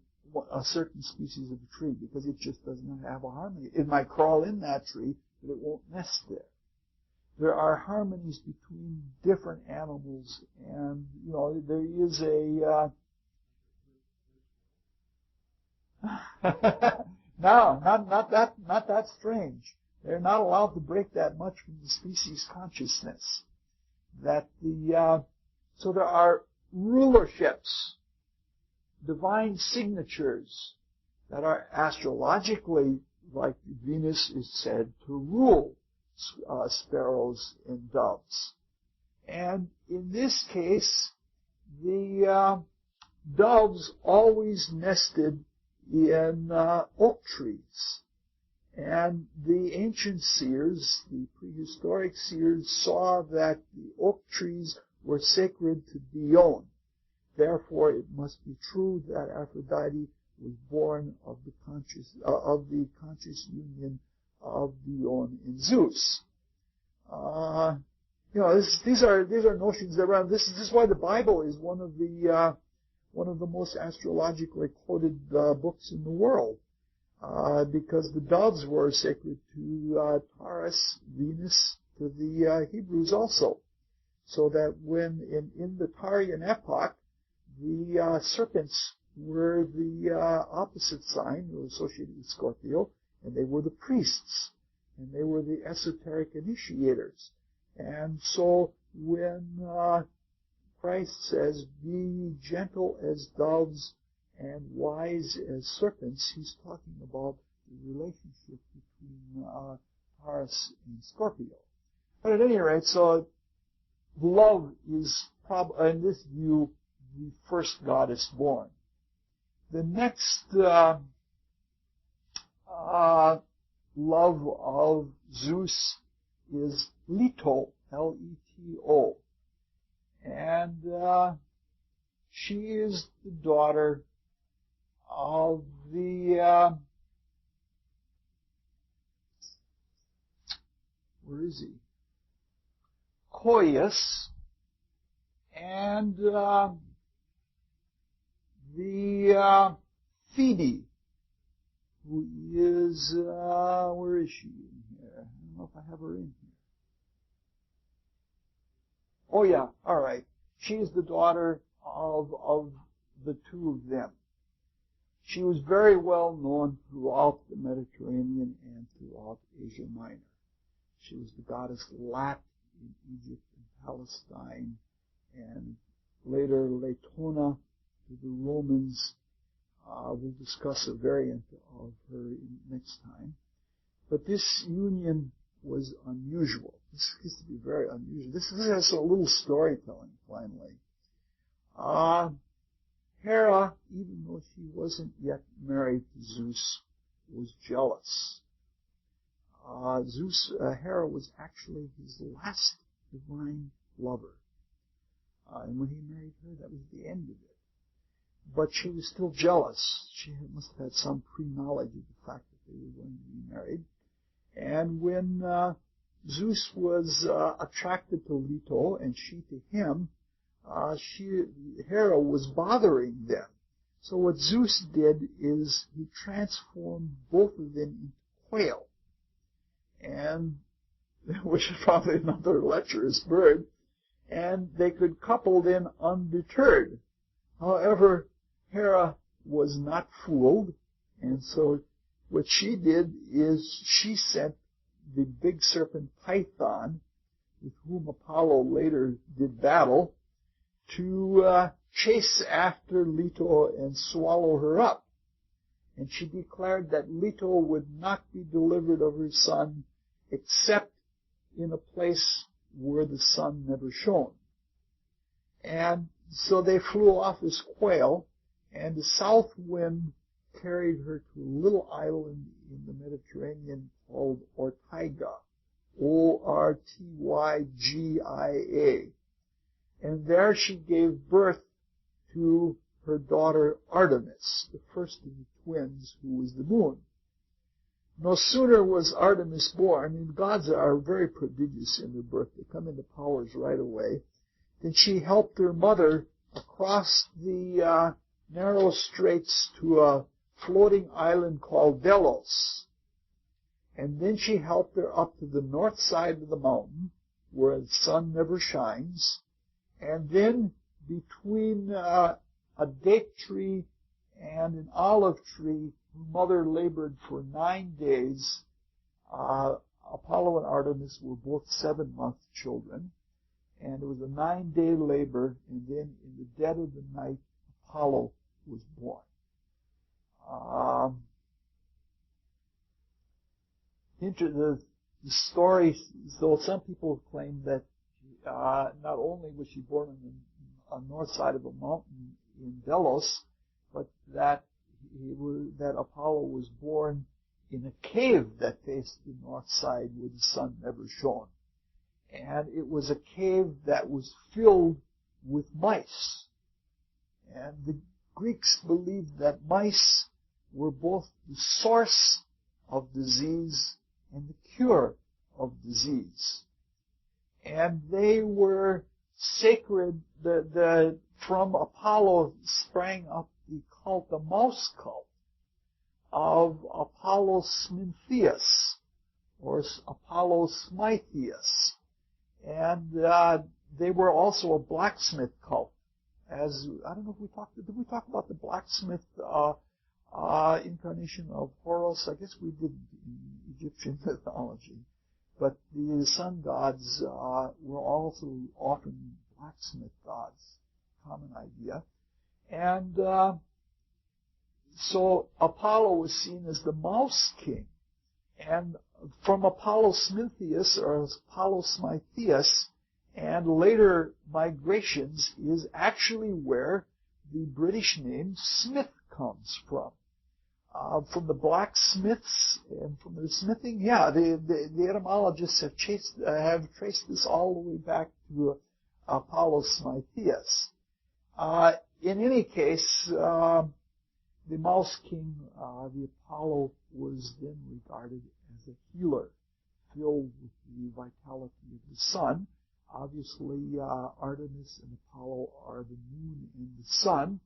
a certain species of a tree because it just does not have a harmony. It might crawl in that tree, but it won't nest there. There are harmonies between different animals, and there is a no, not that strange. They're not allowed to break that much from the species consciousness. So there are rulerships, divine signatures that are astrologically, like Venus is said to rule sparrows and doves. And in this case, the doves always nested in oak trees. And the ancient seers, the prehistoric seers, saw that the oak trees were sacred to Dione. Therefore, it must be true that Aphrodite was born of the conscious union of Dione and Zeus. These are notions that around. This is why the Bible is one of the most astrologically quoted books in the world. Because the doves were sacred to Taurus, Venus, to the Hebrews also. So that when in the Taurian epoch, the serpents were the opposite sign, were associated with Scorpio, and they were the priests, and they were the esoteric initiators. And so when Christ says, "Be gentle as doves and wise as serpents," he's talking about the relationship between Taurus and Scorpio. But at any rate, so love is probably, in this view, the first goddess born. The next love of Zeus is Leto, Leto. And she is the daughter of the, where is he? Koepsel, And the Phoebe, who is, where is she in here? I don't know if I have her in here. Oh yeah, all right. She's the daughter of the two of them. She was very well known throughout the Mediterranean and throughout Asia Minor. She was the goddess Lat in Egypt and Palestine, and later Latona to the Romans. We'll discuss a variant of her next time. But this union was unusual. This gets to be very unusual. This has a little storytelling, finally. Hera, even though she wasn't yet married to Zeus, was jealous. Hera was actually his last divine lover. And when he married her, that was the end of it. But she was still jealous. She must have had some pre-knowledge of the fact that they were going to be married. And when Zeus was attracted to Leto and she to him, Hera was bothering them. So what Zeus did is he transformed both of them into quail, and which is probably another lecherous bird, and they could couple then undeterred. However, Hera was not fooled, and so what she did is she sent the big serpent Python, with whom Apollo later did battle, to chase after Leto and swallow her up. And she declared that Leto would not be delivered of her son except in a place where the sun never shone. And so they flew off as quail, and the south wind carried her to a little island in the Mediterranean called Ortygia, Ortygia. And there she gave birth to her daughter Artemis, the first of the twins, who was the moon. No sooner was Artemis born, and gods are very prodigious in their birth. They come into powers right away. Then she helped her mother across the narrow straits to a floating island called Delos. And then she helped her up to the north side of the mountain, where the sun never shines. And then between a date tree and an olive tree, her mother labored for 9 days. Apollo and Artemis were both 7-month children. And it was a 9-day labor, and then in the dead of the night, Apollo was born. The story, though some people claim that not only was she born on the north side of a mountain in Delos, but that Apollo was born in a cave that faced the north side where the sun never shone. And it was a cave that was filled with mice. And the Greeks believed that mice were both the source of disease and the cure of disease. And they were sacred. From Apollo sprang up the cult, the mouse cult, of Apollo Smintheus, or Apollo Smithius. And they were also a blacksmith cult. As I don't know if did we talk about the blacksmith incarnation of Horus? I guess we did in Egyptian mythology. But the sun gods were also often blacksmith gods, common idea. And so Apollo was seen as the mouse king. And from Apollo Smintheus, or Apollo Smithius, and later migrations is actually where the British name Smith comes from. From the blacksmiths and from their smithing, the etymologists have traced this all the way back to Apollo Smithius. In any case, the mouse king, the Apollo, was then regarded as a healer, filled with the vitality of the sun. Obviously, Artemis and Apollo are the moon and the sun.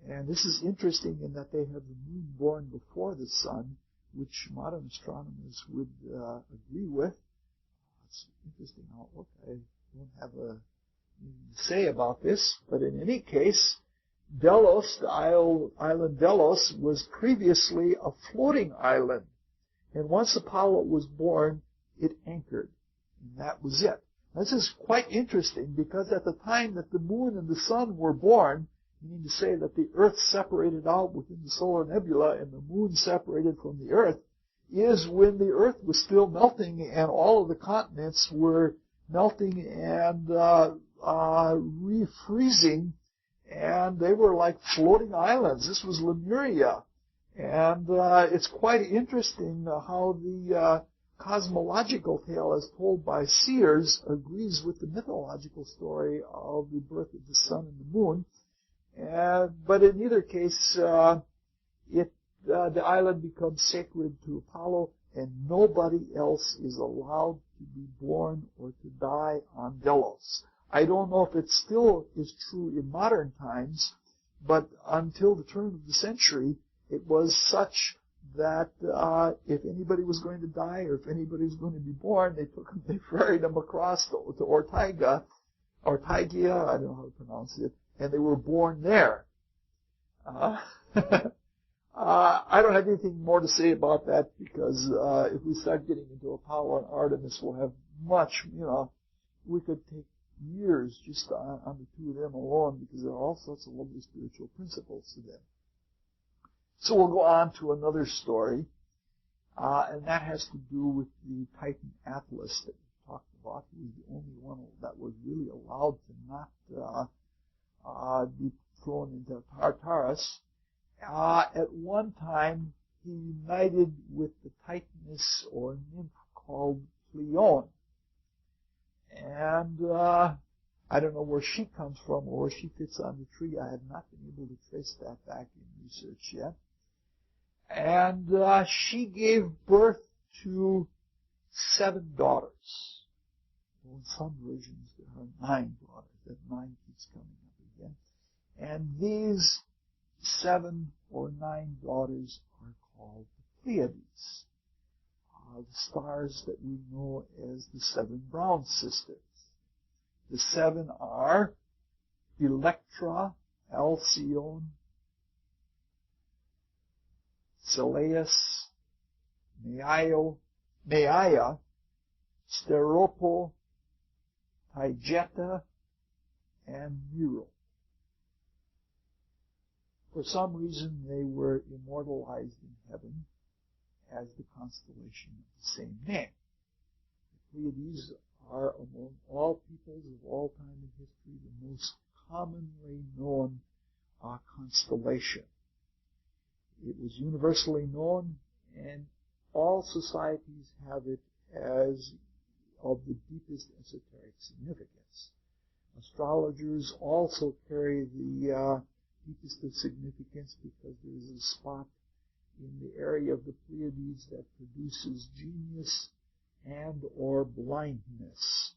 And this is interesting in that they have the moon born before the sun, which modern astronomers would agree with. It's an interesting outlook. I don't have anything to say about this, but in any case, Delos, the island Delos, was previously a floating island. And once Apollo was born, it anchored. And that was it. This is quite interesting because at the time that the moon and the sun were born, meaning to say that the Earth separated out within the solar nebula and the moon separated from the Earth, is when the Earth was still melting and all of the continents were melting and refreezing, and they were like floating islands. This was Lemuria. And it's quite interesting how the cosmological tale as told by seers agrees with the mythological story of the birth of the sun and the moon. But in either case, the island becomes sacred to Apollo, and nobody else is allowed to be born or to die on Delos. I don't know if it still is true in modern times, but until the turn of the century, it was such that if anybody was going to die or if anybody was going to be born, they ferried them across to Ortygia, I don't know how to pronounce it, and they were born there. I don't have anything more to say about that because if we start getting into Apollo and Artemis, we'll have much, we could take years just on the two of them alone because there are all sorts of lovely spiritual principles to them. So we'll go on to another story, and that has to do with the Titan Atlas that we talked about. He was the only one that was really allowed to not be thrown into Tartarus. At one time, he united with the Titaness or nymph called Cleone. And I don't know where she comes from or where she fits on the tree. I have not been able to trace that back in research yet. And she gave birth to 7 daughters. Well, in some versions, there are 9 daughters. That 9 keeps coming up again. And these 7 or 9 daughters are called the Pleiades, the stars that we know as the 7 Brown sisters. The 7 are Electra, Alcyone, Celeus, Maia, Steropo, Taygeta, and Miro. For some reason, they were immortalized in heaven as the constellation of the same name. The Pleiades are, among all peoples of all time in history, the most commonly known constellation. It was universally known, and all societies have it as of the deepest esoteric significance. Astrologers also carry the deepest of significance because there is a spot in the area of the Pleiades that produces genius and or blindness.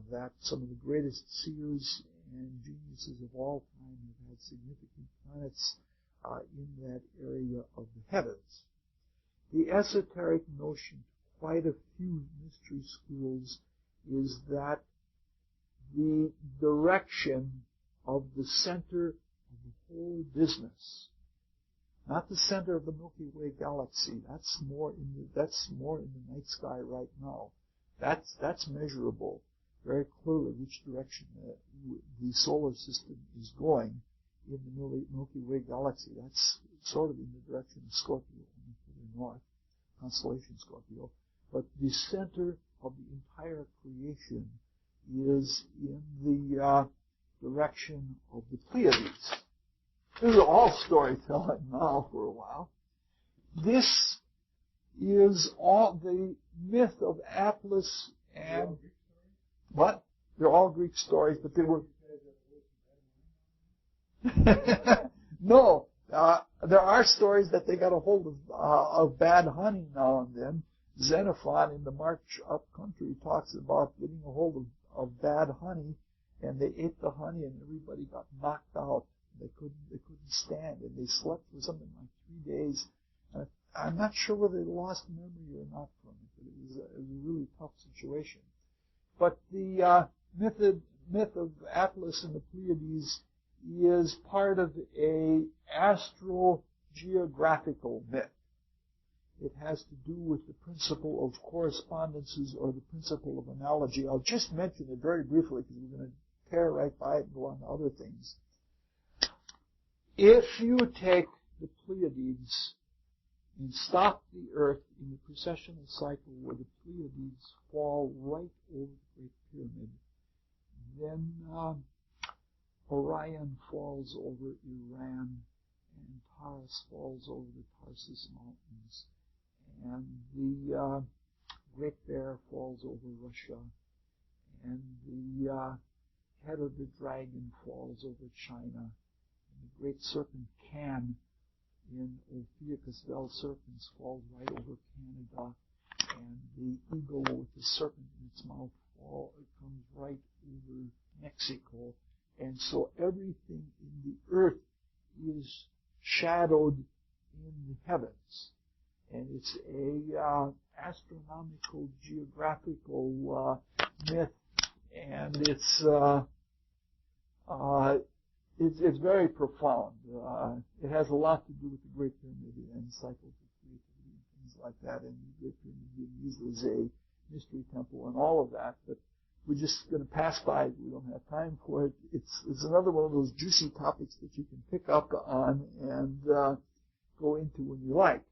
That some of the greatest seers and geniuses of all time have had significant planets in that area of the heavens. The esoteric notion to quite a few mystery schools is that the direction of the center of the whole business, not the center of the Milky Way galaxy. That's more in the night sky right now. That's measurable very clearly which direction the solar system is going in the Milky Way galaxy. That's sort of in the direction of Scorpio, to the north, constellation Scorpio. But the center of the entire creation is in the direction of the Pleiades. This is all storytelling now for a while. This is all the myth of Atlas and what? They're all Greek stories, but they were no. There are stories that they got a hold of bad hunting now and then. Xenophon in the March Up Country talks about getting a hold of bad honey, and they ate the honey and everybody got knocked out. They couldn't stand, and they slept for something like 3 days. I'm not sure whether they lost memory or not from it, but it was a really tough situation. But the myth of Atlas and the Pleiades is part of a astro-geographical myth. It has to do with the principle of correspondences or the principle of analogy. I'll just mention it very briefly because we're going to tear right by it and go on to other things. If you take the Pleiades and stop the Earth in the precessional cycle where the Pleiades fall right over the Great Pyramid, then Orion falls over Iran, and Taurus falls over the Tarsus Mountains, and the Great Bear falls over Russia, and the head of the dragon falls over China, and the great serpent Can in Ophiuchus Vel Serpens falls right over Canada, and the eagle with the serpent in its mouth comes right over Mexico. And so everything in the earth is shadowed in the heavens. And it's a astronomical, geographical myth, and it's very profound. It has a lot to do with the Great Pyramid and cycles of creativity and things like that, and the Great Pyramid being used as a mystery temple and all of that. But we're just going to pass by it. We don't have time for it. It's another one of those juicy topics that you can pick up on and go into when you like.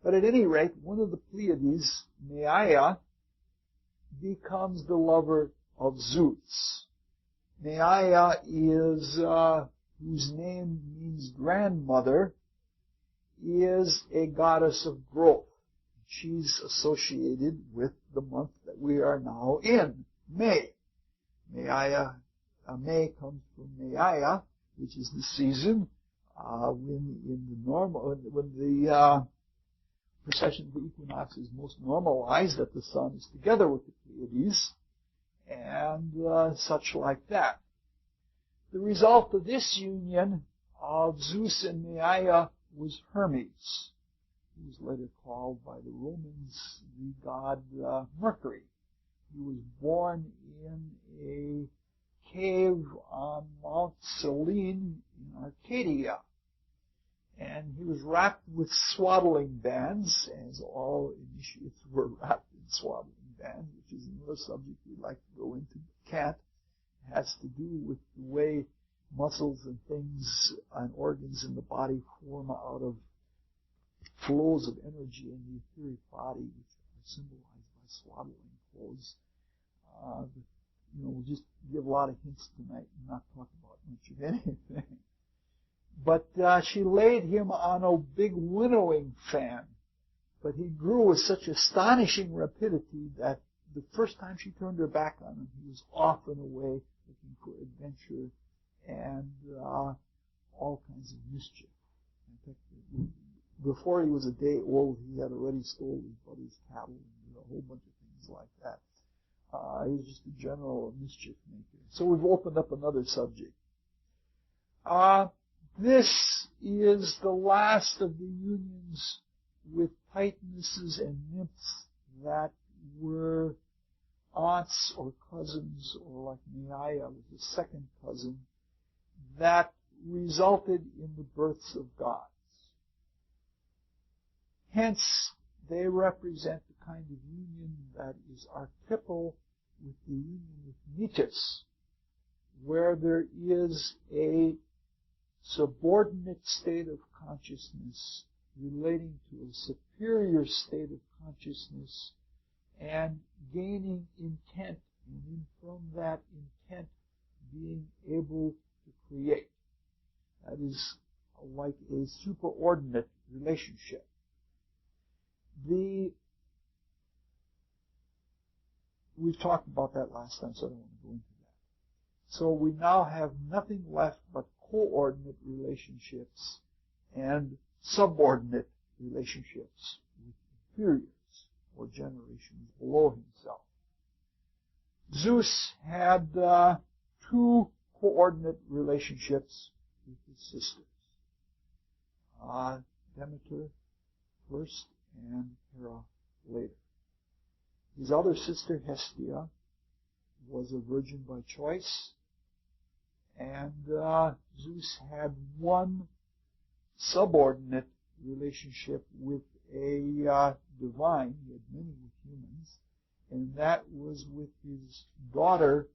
But at any rate, one of the Pleiades, Maia, becomes the lover of Zeus. Maia is, whose name means grandmother, is a goddess of growth. She's associated with the month that we are now in, May. May comes from Maia, which is the season when the precession of the equinox is most normalized, that the sun is together with the Pleiades, and such like that. The result of this union of Zeus and Maia was Hermes, who was later called by the Romans the god Mercury. He was born in a cave on Mount Selene in Arcadia. And he was wrapped with swaddling bands, as all initiates were wrapped in swaddling bands, which is another subject we'd like to go into, but can't. It has to do with the way muscles and things and organs in the body form out of flows of energy in the etheric body, which are symbolized by swaddling clothes. We'll just give a lot of hints tonight and not talk about much of anything. But she laid him on a big winnowing fan. But he grew with such astonishing rapidity that the first time she turned her back on him, he was off and away looking for adventure and all kinds of mischief. In fact, before he was a day old, he had already stolen his brother's cattle and a whole bunch of things like that. He was just a general mischief maker. So we've opened up another subject. This is the last of the unions with titanesses and nymphs that were aunts or cousins, or like Maia was the second cousin, that resulted in the births of gods. Hence, they represent the kind of union that is archetypal with the union with Metis, where there is a subordinate state of consciousness relating to a superior state of consciousness and gaining intent, and from that intent being able to create. That is like a superordinate relationship. We've talked about that last time, so I don't want to go into that. So we now have nothing left but coordinate relationships and subordinate relationships with inferiors or generations below himself. Zeus had two coordinate relationships with his sisters. Demeter first and Hera later. His other sister, Hestia, was a virgin by choice, and Zeus had one subordinate relationship with a divine. He had many with humans, and that was with his daughter,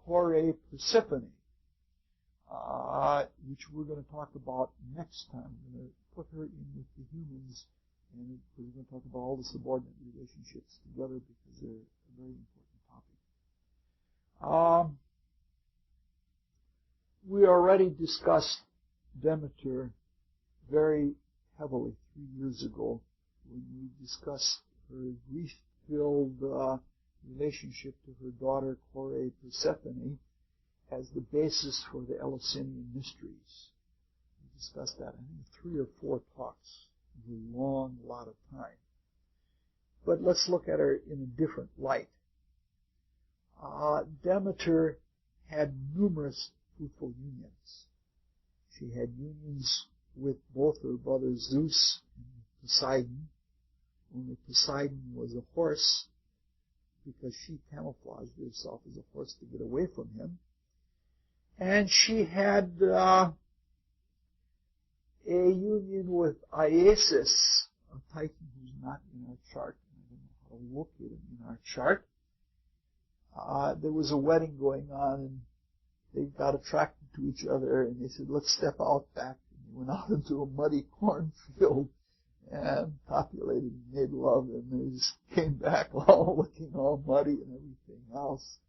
Persephone, which we're going to talk about next time. We're going to put her in with the humans, and we're going to talk about all the subordinate relationships together because they're a very important topic. We already discussed Demeter very heavily 3 years ago when we discussed her grief-filled relationship to her daughter Persephone as the basis for the Eleusinian mysteries. We discussed that, I think, 3 or 4 talks. It was a long lot of time. But let's look at her in a different light. Demeter had numerous fruitful unions. She had unions with both her brothers Zeus and Poseidon. Only Poseidon was a horse because she camouflaged herself as a horse to get away from him. And she had a union with Iasus, a Titan who's not in our chart. I don't know how to locate him in our chart. There was a wedding going on, and they got attracted to each other, and they said, let's step out back. And they went out into a muddy cornfield and copulated and made love, and they just came back all looking all muddy and everything else.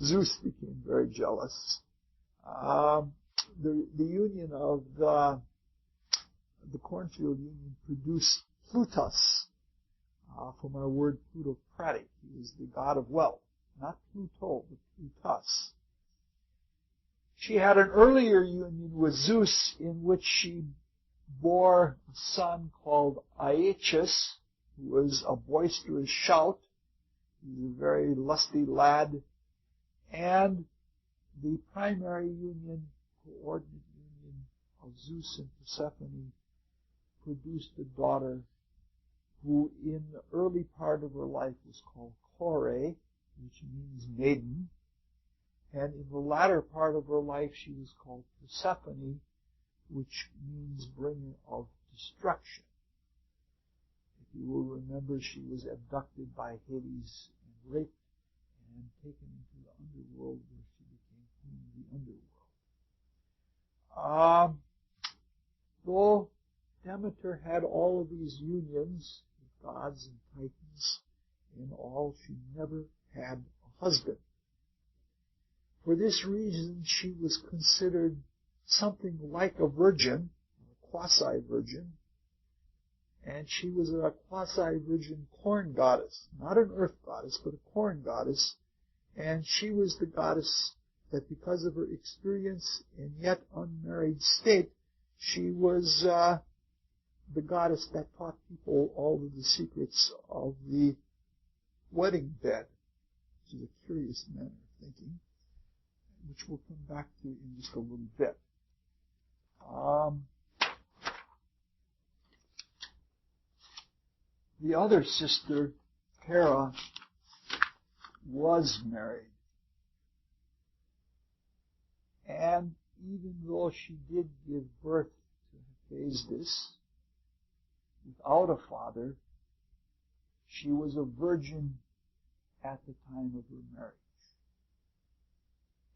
Zeus became very jealous. The union of the cornfield union produced Plutus, from our word plutocratic. He was the god of wealth. Not Pluto, but Plutus. She had an earlier union with Zeus in which she bore a son called Aeacus, who was a boisterous shout. He was a very lusty lad. And the primary union, coordinate union of Zeus and Persephone produced a daughter who in the early part of her life was called Kore, which means maiden. And in the latter part of her life she was called Persephone, which means bringer of destruction. If you will remember, she was abducted by Hades and raped and taken into the underworld where she became queen of the underworld. Though Demeter had all of these unions with gods and titans, in all she never had a husband. For this reason, she was considered something like a virgin, a quasi-virgin, and she was a quasi-virgin corn goddess, not an earth goddess, but a corn goddess, and she was the goddess that because of her experience and yet unmarried state, she was the goddess that taught people all of the secrets of the wedding bed, which is a curious manner of thinking, which we'll come back to in just a little bit. The other sister, Hera, was married. And even though she did give birth to Hephaestus without a father, she was a virgin at the time of her marriage.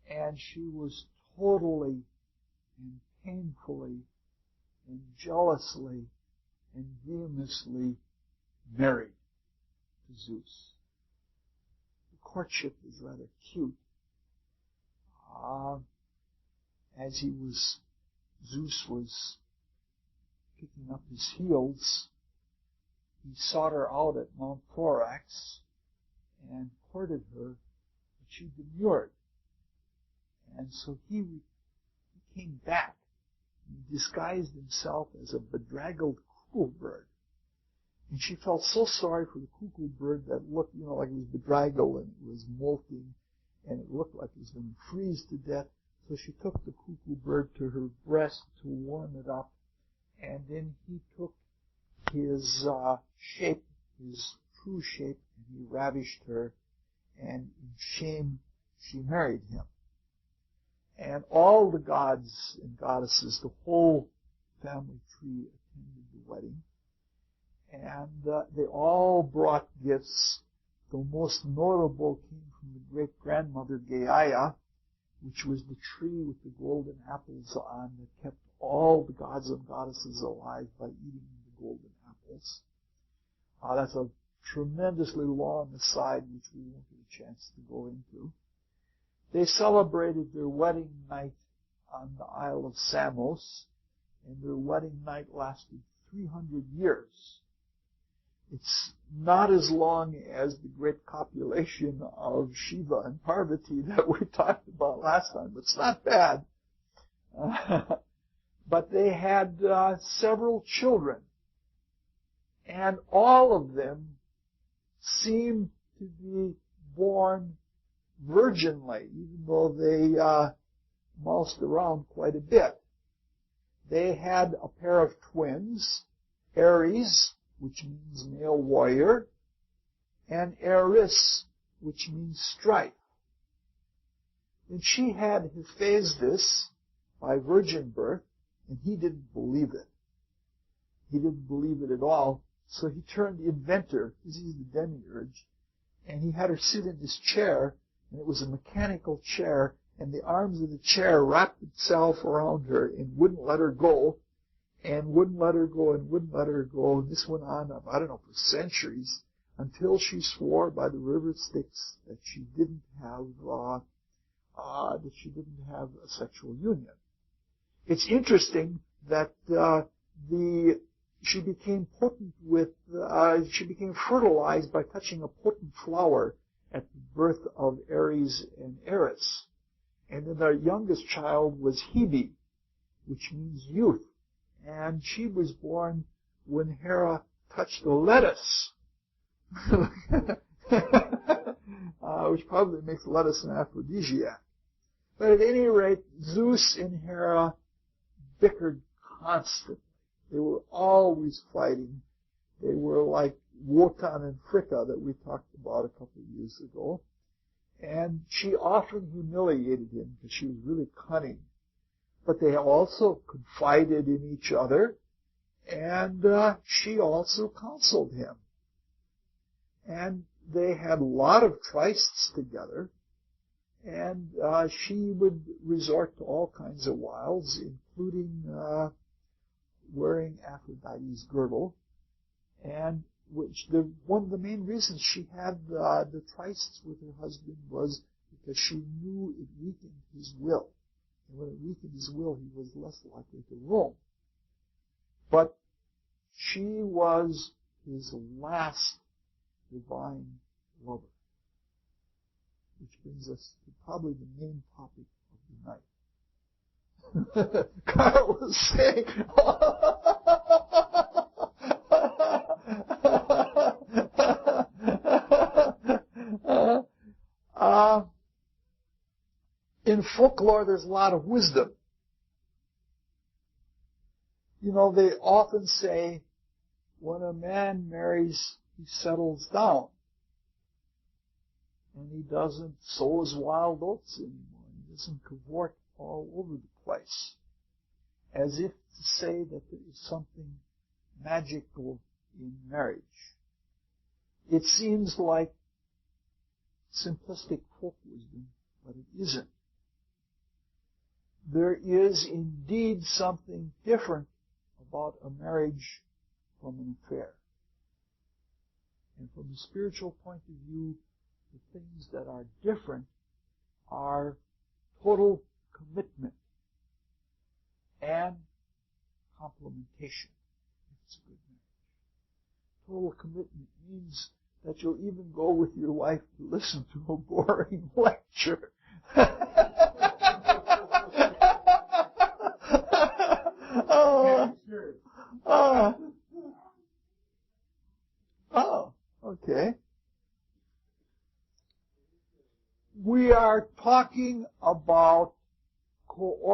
And she was totally and painfully and jealously and vehemently married to Zeus. The courtship is rather cute. As Zeus was kicking up his heels, he sought her out at Mount Thorax and courted her, but she demurred. And so he came back. He disguised himself as a bedraggled cuckoo bird. And she felt so sorry for the cuckoo bird that looked, like it was bedraggled and it was molting and it looked like it was going to freeze to death. So she took the cuckoo bird to her breast to warm it up. And then he took his shape, his true shape, and he ravished her. And in shame, she married him. And all the gods and goddesses, the whole family tree attended the wedding. And they all brought gifts. The most notable came from the great-grandmother Gaia, which was the tree with the golden apples on that kept all the gods and goddesses alive by eating the golden apples. That's a tremendously long aside, which we won't get a chance to go into. They celebrated their wedding night on the Isle of Samos, and their wedding night lasted 300 years. It's not as long as the great copulation of Shiva and Parvati that we talked about last time, but it's not bad. But they had several children, and all of them seemed to be born virginally, even though they moused around quite a bit. They had a pair of twins, Ares, which means male warrior, and Eris, which means strife. And she had Hephaestus by virgin birth, and he didn't believe it. He didn't believe it at all, so he turned inventor, because he's the demiurge, and he had her sit in this chair, and it was a mechanical chair, and the arms of the chair wrapped itself around her and wouldn't let her go, and wouldn't let her go, and wouldn't let her go. And this went on, I don't know, for centuries, until she swore by the river Styx that she didn't have a sexual union. It's interesting that she became fertilized by touching a potent flower at the birth of Ares and Eris. And then their youngest child was Hebe, which means youth. And she was born when Hera touched a lettuce, which probably makes lettuce an aphrodisiac. But at any rate, Zeus and Hera bickered constantly. They were always fighting. They were like Wotan and Fricka that we talked about a couple of years ago. And she often humiliated him because she was really cunning. But they also confided in each other, and she also counseled him. And they had a lot of trysts together, and she would resort to all kinds of wiles, including wearing Aphrodite's girdle, and one of the main reasons she had the trysts with her husband was because she knew it weakened his will. And when it weakened his will, he was less likely to roam. But she was his last divine lover. Which brings us to probably the main topic of the night. Carl was saying, in folklore, there's a lot of wisdom. They often say, when a man marries, he settles down. And he doesn't sow his wild oats anymore. He doesn't cavort all over the place. As if to say that there is something magical in marriage. It seems like simplistic folk wisdom, but it isn't. There is indeed something different about a marriage from an affair. And from a spiritual point of view, the things that are different are total commitment and complementation. It's a good marriage. Total commitment means that you'll even go with your wife to listen to a boring lecture.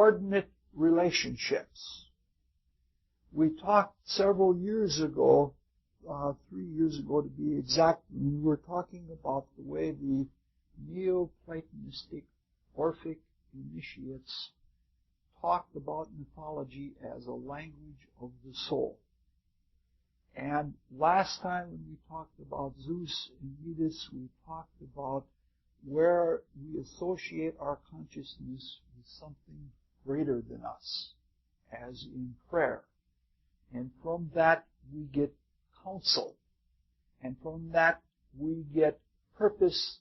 coordinate relationships. We talked several years ago, 3 years ago to be exact, we were talking about the way the Neoplatonistic Orphic initiates talked about mythology as a language of the soul. And last time when we talked about Zeus and Metis, we talked about where we associate our consciousness with something greater than us, as in prayer. And from that we get counsel. And from that we get purpose,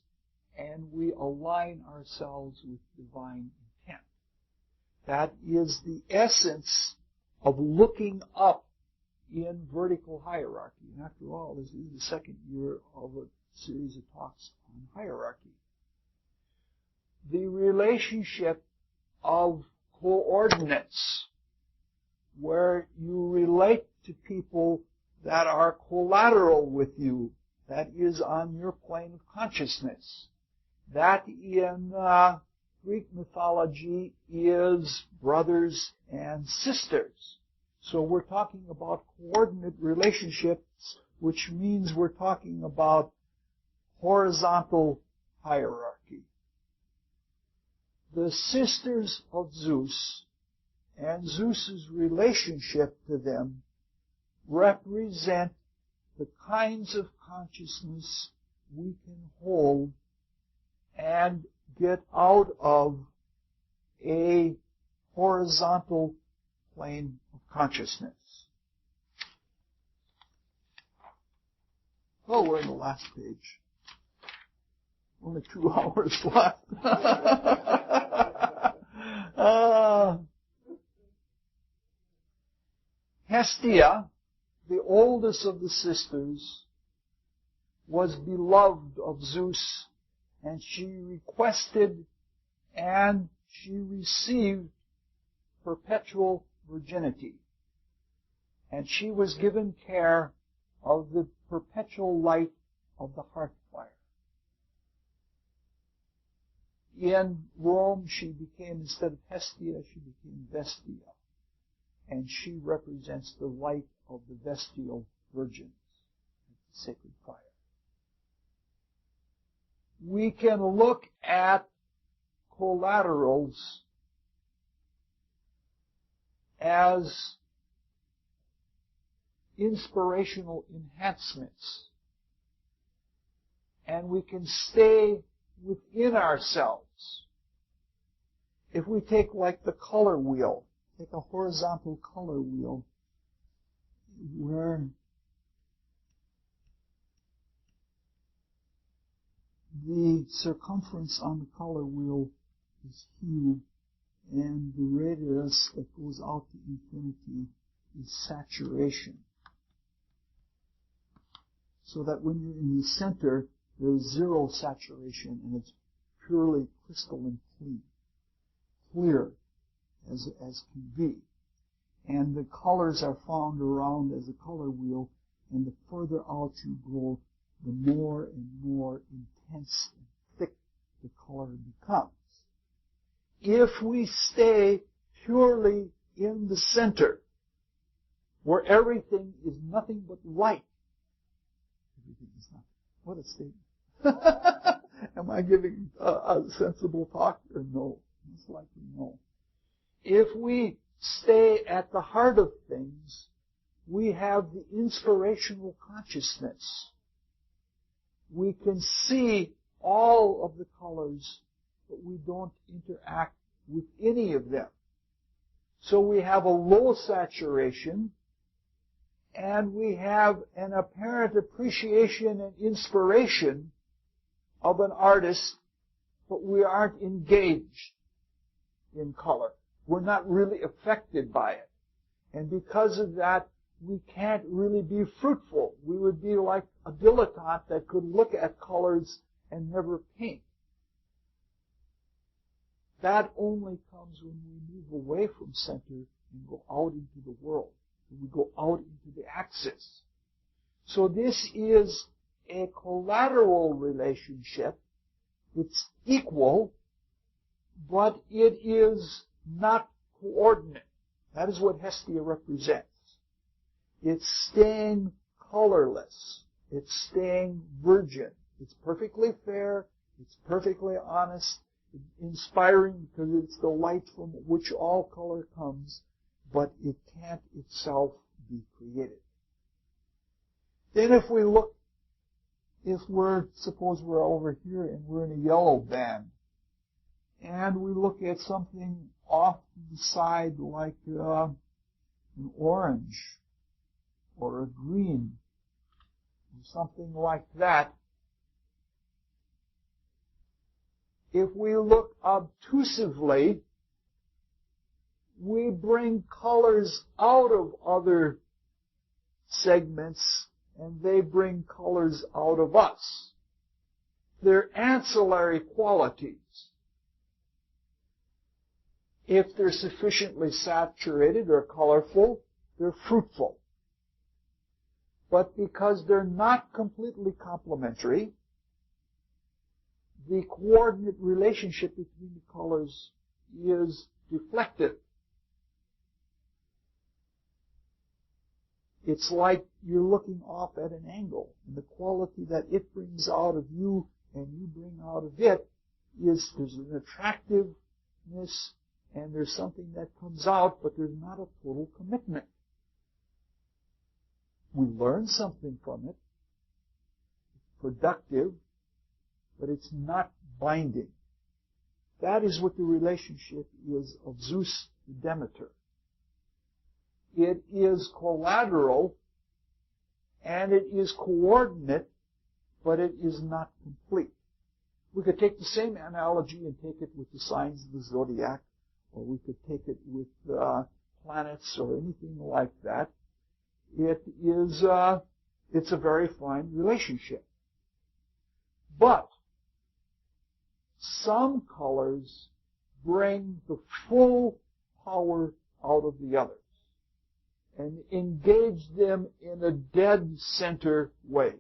and we align ourselves with divine intent. That is the essence of looking up in vertical hierarchy. And after all, this is the second year of a series of talks on hierarchy. The relationship of coordinates, where you relate to people that are collateral with you, that is on your plane of consciousness. That in Greek mythology is brothers and sisters. So we're talking about coordinate relationships, which means we're talking about horizontal hierarchy. The sisters of Zeus and Zeus's relationship to them represent the kinds of consciousness we can hold and get out of a horizontal plane of consciousness. Oh, we're in the last page. Only 2 hours left. Hestia, the oldest of the sisters, was beloved of Zeus, and she requested and she received perpetual virginity. And she was given care of the perpetual light of the hearth fire. In Rome, she became, instead of Hestia, she became Vestia. And she represents the light of the Vestial virgins, the sacred fire. We can look at collaterals as inspirational enhancements. And we can stay within ourselves. If we take like the color wheel, take a horizontal color wheel, where the circumference on the color wheel is hue, and the radius that goes out to infinity is saturation. So that when you're in the center, there's zero saturation, and it's purely crystalline clean, clear as can be. And the colors are found around as a color wheel, and the further out you go, the more and more intense and thick the color becomes. If we stay purely in the center, where everything is nothing but light, everything is nothing. What a statement. Am I giving a sensible talk or no? Most likely no. If we stay at the heart of things, we have the inspirational consciousness. We can see all of the colors, but we don't interact with any of them. So we have a low saturation, and we have an apparent appreciation and inspiration of an artist, but we aren't engaged in color. We're not really affected by it. And because of that, we can't really be fruitful. We would be like a dilettante that could look at colors and never paint. That only comes when we move away from center and go out into the world. We go out into the axis. So this is a collateral relationship. It's equal, but it is not coordinate. That is what Hestia represents. It's staying colorless. It's staying virgin. It's perfectly fair. It's perfectly honest. It's inspiring because it's the light from which all color comes, but it can't itself be created. Then suppose we're over here and we're in a yellow band, and we look at something off to the side like an orange or a green or something like that. If we look obtusively, we bring colors out of other segments, and they bring colors out of us. They're ancillary qualities. If they're sufficiently saturated or colorful, they're fruitful. But because they're not completely complementary, the coordinate relationship between the colors is deflected. It's like you're looking off at an angle, and the quality that it brings out of you and you bring out of it is there's an attractiveness and there's something that comes out, but there's not a total commitment. We learn something from it. It's productive, but it's not binding. That is what the relationship is of Zeus to Demeter. It is collateral, and it is coordinate, but it is not complete. We could take the same analogy and take it with the signs of the zodiac, or we could take it with planets or anything like that. It's a very fine relationship. But some colors bring the full power out of the others and engage them in a dead center way.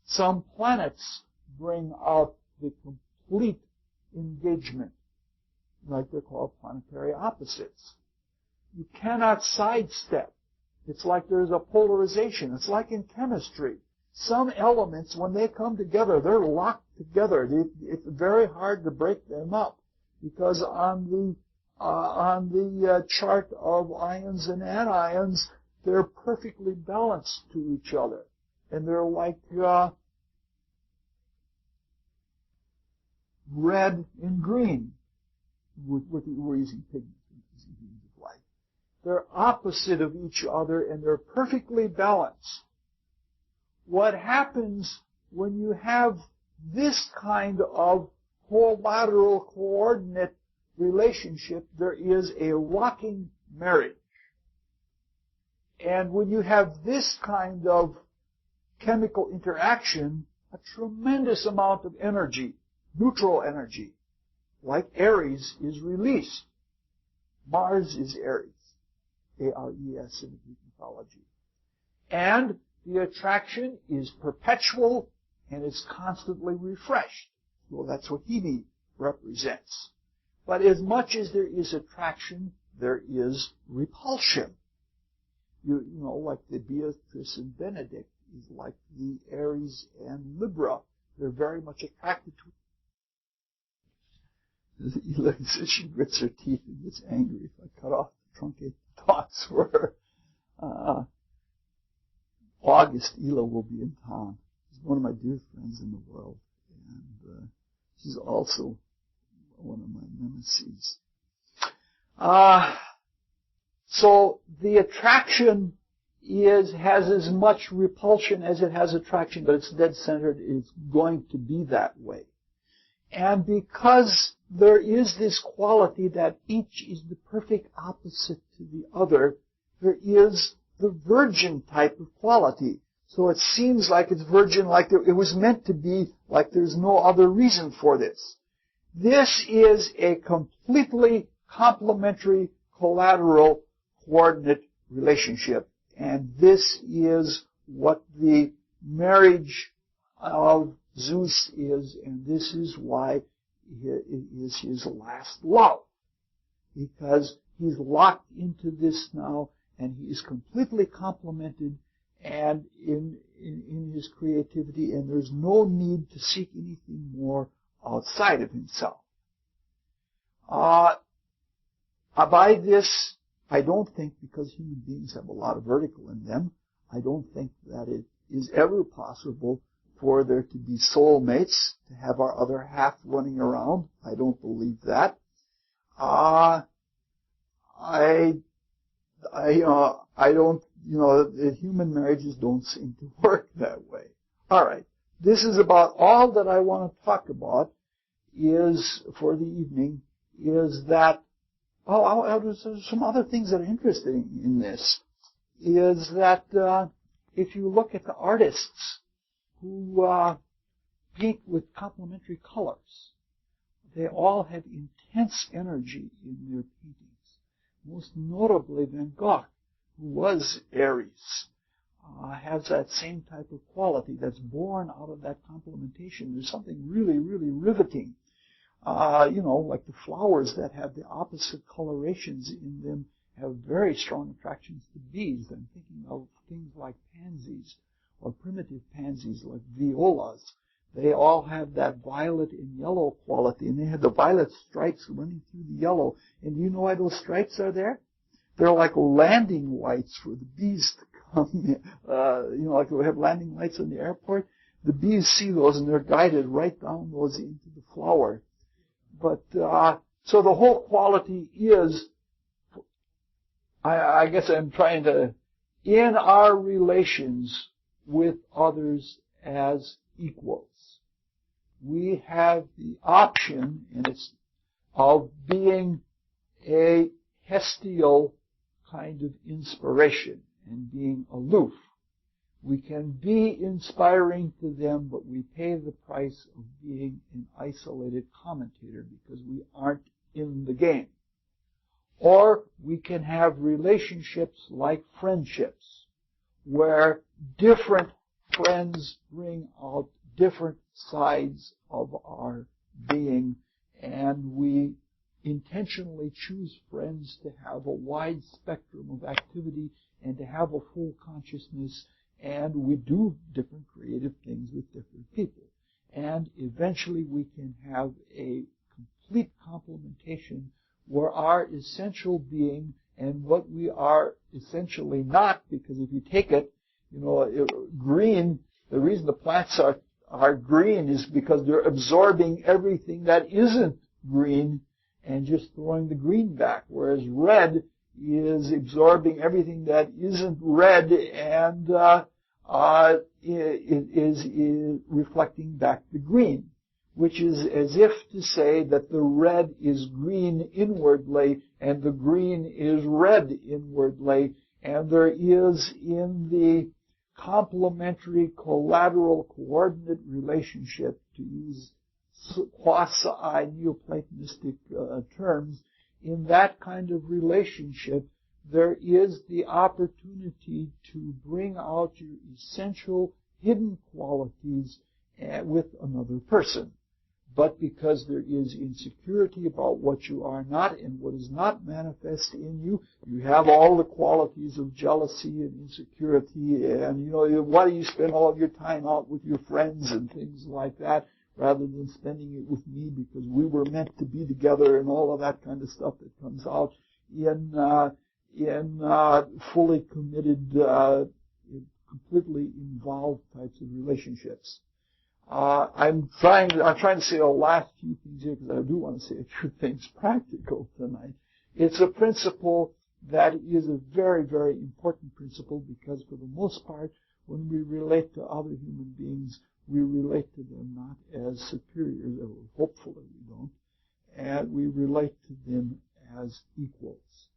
Some planets bring out the complete engagement, like they're called planetary opposites. You cannot sidestep. It's like there's a polarization. It's like in chemistry. Some elements, when they come together, they're locked together. It's very hard to break them up because on the chart of ions and anions, they're perfectly balanced to each other, and they're like red and green. We're using pigments. Of light. They're opposite of each other, and they're perfectly balanced. What happens when you have this kind of collateral coordinate relationship? There is a rocking marriage. And when you have this kind of chemical interaction, a tremendous amount of energy, neutral energy, like Aries, is released. Mars is Aries, A-R-E-S in the Greek mythology. And the attraction is perpetual and is constantly refreshed. Well, that's what Hebe represents. But as much as there is attraction, there is repulsion. You know, like the Beatrice and Benedict is like the Aries and Libra. They're very much attracted to it. Ela says she grits her teeth and gets angry if I cut off the truncated thoughts for her. August, Ela will be in town. She's one of my dear friends in the world. And she's also one of my nemesis. So the attraction has as much repulsion as it has attraction, but it's dead-centered. It's going to be that way. And because there is this quality that each is the perfect opposite to the other, there is the virgin type of quality. So it seems like it's virgin, like it was meant to be, like there's no other reason for this. This is a completely complementary, collateral, coordinate relationship. And this is what the marriage of Zeus is, and this is why it is his last love. because he's locked into this now, and he is completely complemented and in his creativity, and there's no need to seek anything more outside of himself. By this, I don't think, because human beings have a lot of vertical in them, I don't think that it is ever possible for there to be soulmates, to have our other half running around. I don't believe that. I don't, human marriages don't seem to work that way. All right. This is about all that I want to talk about is, for the evening, is that, there's some other things that are interesting in this, is that if you look at the artists who paint with complementary colors, they all have intense energy in their paintings. Most notably Van Gogh, who was Aries, has that same type of quality that's born out of that complementation. There's something really, really riveting. Like the flowers that have the opposite colorations in them have very strong attractions to bees. I'm thinking of things like pansies or primitive pansies like violas. They all have that violet and yellow quality, and they have the violet stripes running through the yellow. And do you know why those stripes are there? They're like landing lights for the bees to come in. Like we have landing lights in the airport. The bees see those, and they're guided right down those into the flower. But so the whole quality is, I guess I'm trying to, in our relations with others as equals, we have the option, and it's of being a Hestial kind of inspiration and being aloof. We can be inspiring to them, but we pay the price of being an isolated commentator because we aren't in the game. Or we can have relationships like friendships, where different friends bring out different sides of our being, and we intentionally choose friends to have a wide spectrum of activity and to have a full consciousness, and we do different creative things with different people. And eventually we can have a complete complementation where our essential being and what we are essentially not, because if you take it, green, the reason the plants are green is because they're absorbing everything that isn't green and just throwing the green back, whereas red is absorbing everything that isn't red and is reflecting back the green, which is as if to say that the red is green inwardly and the green is red inwardly, and there is in the complementary collateral coordinate relationship, to use quasi-Neoplatonistic terms, in that kind of relationship, there is the opportunity to bring out your essential hidden qualities with another person. But because there is insecurity about what you are not and what is not manifest in you, you have all the qualities of jealousy and insecurity, and why do you spend all of your time out with your friends and things like that, rather than spending it with me because we were meant to be together, and all of that kind of stuff that comes out in fully committed, completely involved types of relationships. I'm trying to say the last few things here because I do want to say a few things practical tonight. It's a principle that is a very, very important principle because for the most part, when we relate to other human beings, we relate to them not as superiors, or hopefully we don't, and we relate to them as equals.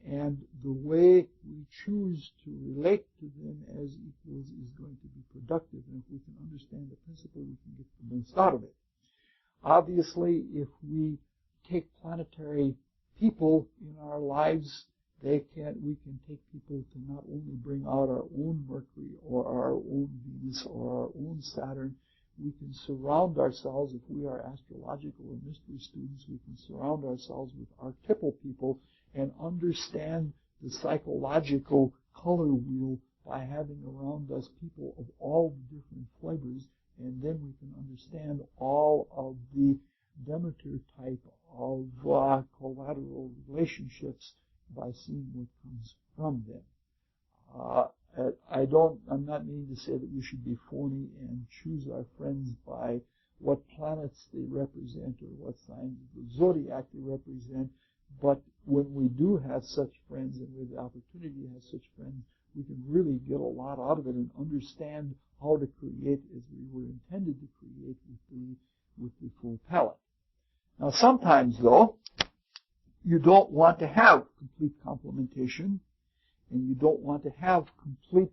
And the way we choose to relate to them as equals is going to be productive. And if we can understand the principle, we can get the most out of it. Obviously, if we take planetary people in our lives, we can take people to not only bring out our own Mercury or our own Venus or our own Saturn, we can surround ourselves, if we are astrological or mystery students, we can surround ourselves with archetypal people and understand the psychological color wheel by having around us people of all the different flavors, and then we can understand all of the Demeter type of collateral relationships by seeing what comes from them. I'm not meaning to say that we should be phony and choose our friends by what planets they represent or what signs of the zodiac they represent, but when we do have such friends and we have the opportunity to have such friends, we can really get a lot out of it and understand how to create as we were intended to create with the full palette. Now sometimes though, you don't want to have complete complementation, and you don't want to have complete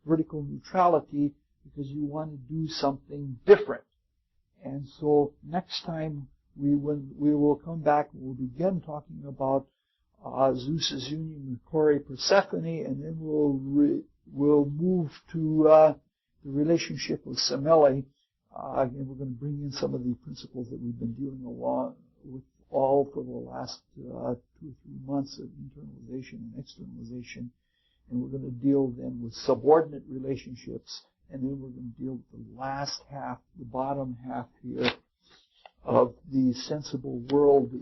vertical neutrality because you want to do something different. And so next time we will come back and we'll begin talking about Zeus's union with Chloe Persephone, and then we'll move to the relationship with Semele. And we're going to bring in some of the principles that we've been dealing along with all for the last 2 or 3 months of internalization and externalization. And we're going to deal then with subordinate relationships, and then we're going to deal with the last half, the bottom half here of the sensible world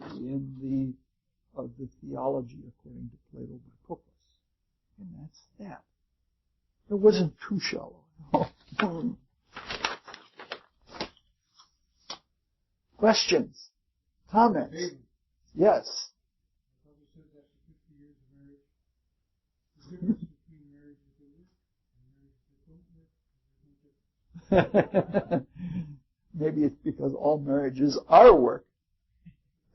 of the theology according to Plato by Koepsel. And that's that. It wasn't too shallow. Questions? Comments? David. Yes. I thought you said after 50 years of marriage, the difference between marriages that work and marriages that don't work. Maybe it's because all marriages are work.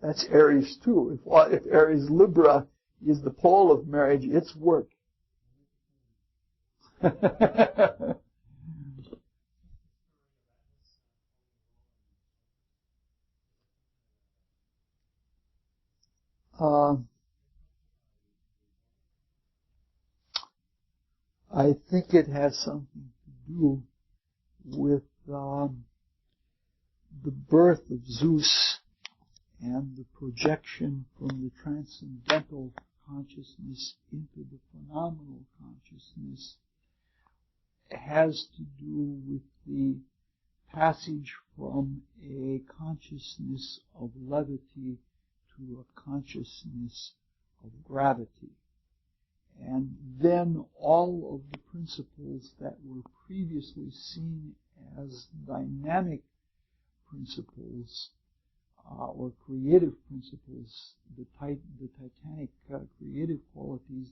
That's Aries too. If Aries Libra is the pole of marriage, it's work. I think it has something to do with the birth of Zeus and the projection from the transcendental consciousness into the phenomenal consciousness. It has to do with the passage from a consciousness of levity to a consciousness of gravity. And then all of the principles that were previously seen as dynamic principles or creative principles, the titanic creative qualities,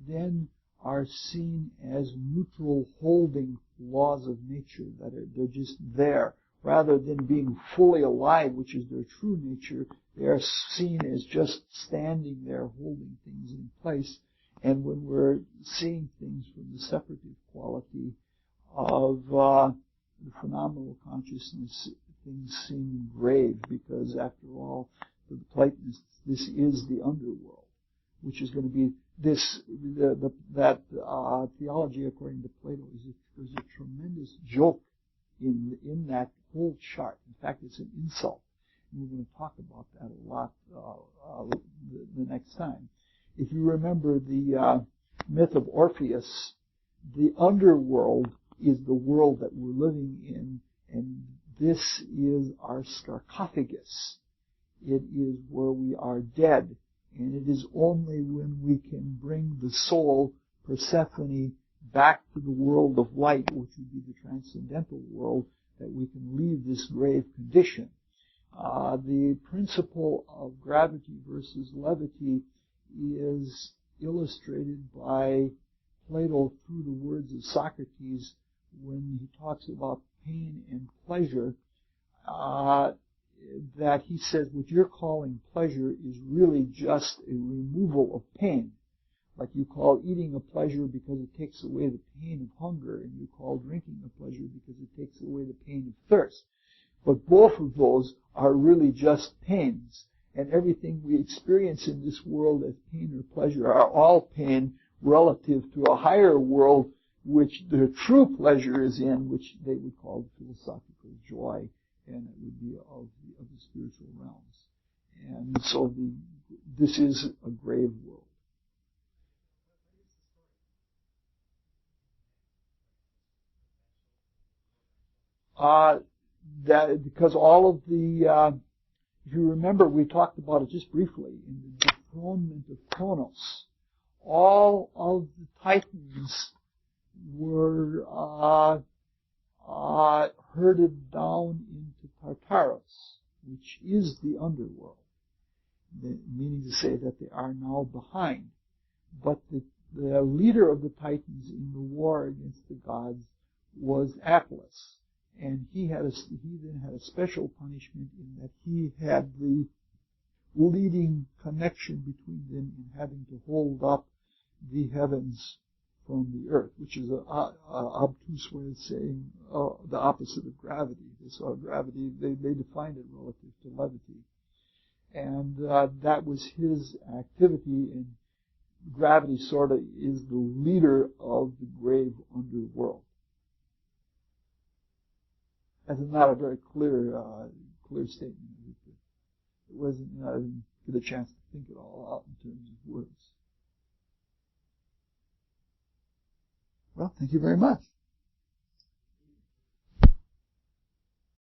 then are seen as neutral holding laws of nature, that they're just there. Rather than being fully alive, which is their true nature, they are seen as just standing there holding things in place. And when we're seeing things from the separative quality of the phenomenal consciousness, things seem grave, because after all, for the Platonists, this is the underworld, which is going to be this, that theology according to Plato there's a tremendous joke in that whole chart. In fact, it's an insult. And we're going to talk about that a lot the next time. If you remember the myth of Orpheus, the underworld is the world that we're living in, and this is our sarcophagus. It is where we are dead, and it is only when we can bring the soul, Persephone, back to the world of light, which would be the transcendental world, that we can leave this grave condition. The principle of gravity versus levity is illustrated by Plato through the words of Socrates when he talks about pain and pleasure, that he says what you're calling pleasure is really just a removal of pain. Like you call eating a pleasure because it takes away the pain of hunger, and you call drinking a pleasure because it takes away the pain of thirst. But both of those are really just pains. And everything we experience in this world as pain or pleasure are all pain relative to a higher world which their true pleasure is in, which they would call philosophical joy, and it would be of the spiritual realms. And so this is a grave world. That because all of the, if you remember, we talked about it just briefly in the dethronement of Kronos. All of the Titans were herded down into Tartarus, which is the underworld, meaning to say that they are now behind. But the leader of the Titans in the war against the gods was Atlas. And he then had a special punishment in that he had the leading connection between them in having to hold up the heavens from the earth, which is an obtuse way of saying the opposite of gravity. They saw gravity, they defined it relative to levity. And that was his activity, and gravity sort of is the leader of the grave underworld. That's not a very clear statement. It wasn't, I didn't get a chance to think it all out in terms of words. Well, thank you very much.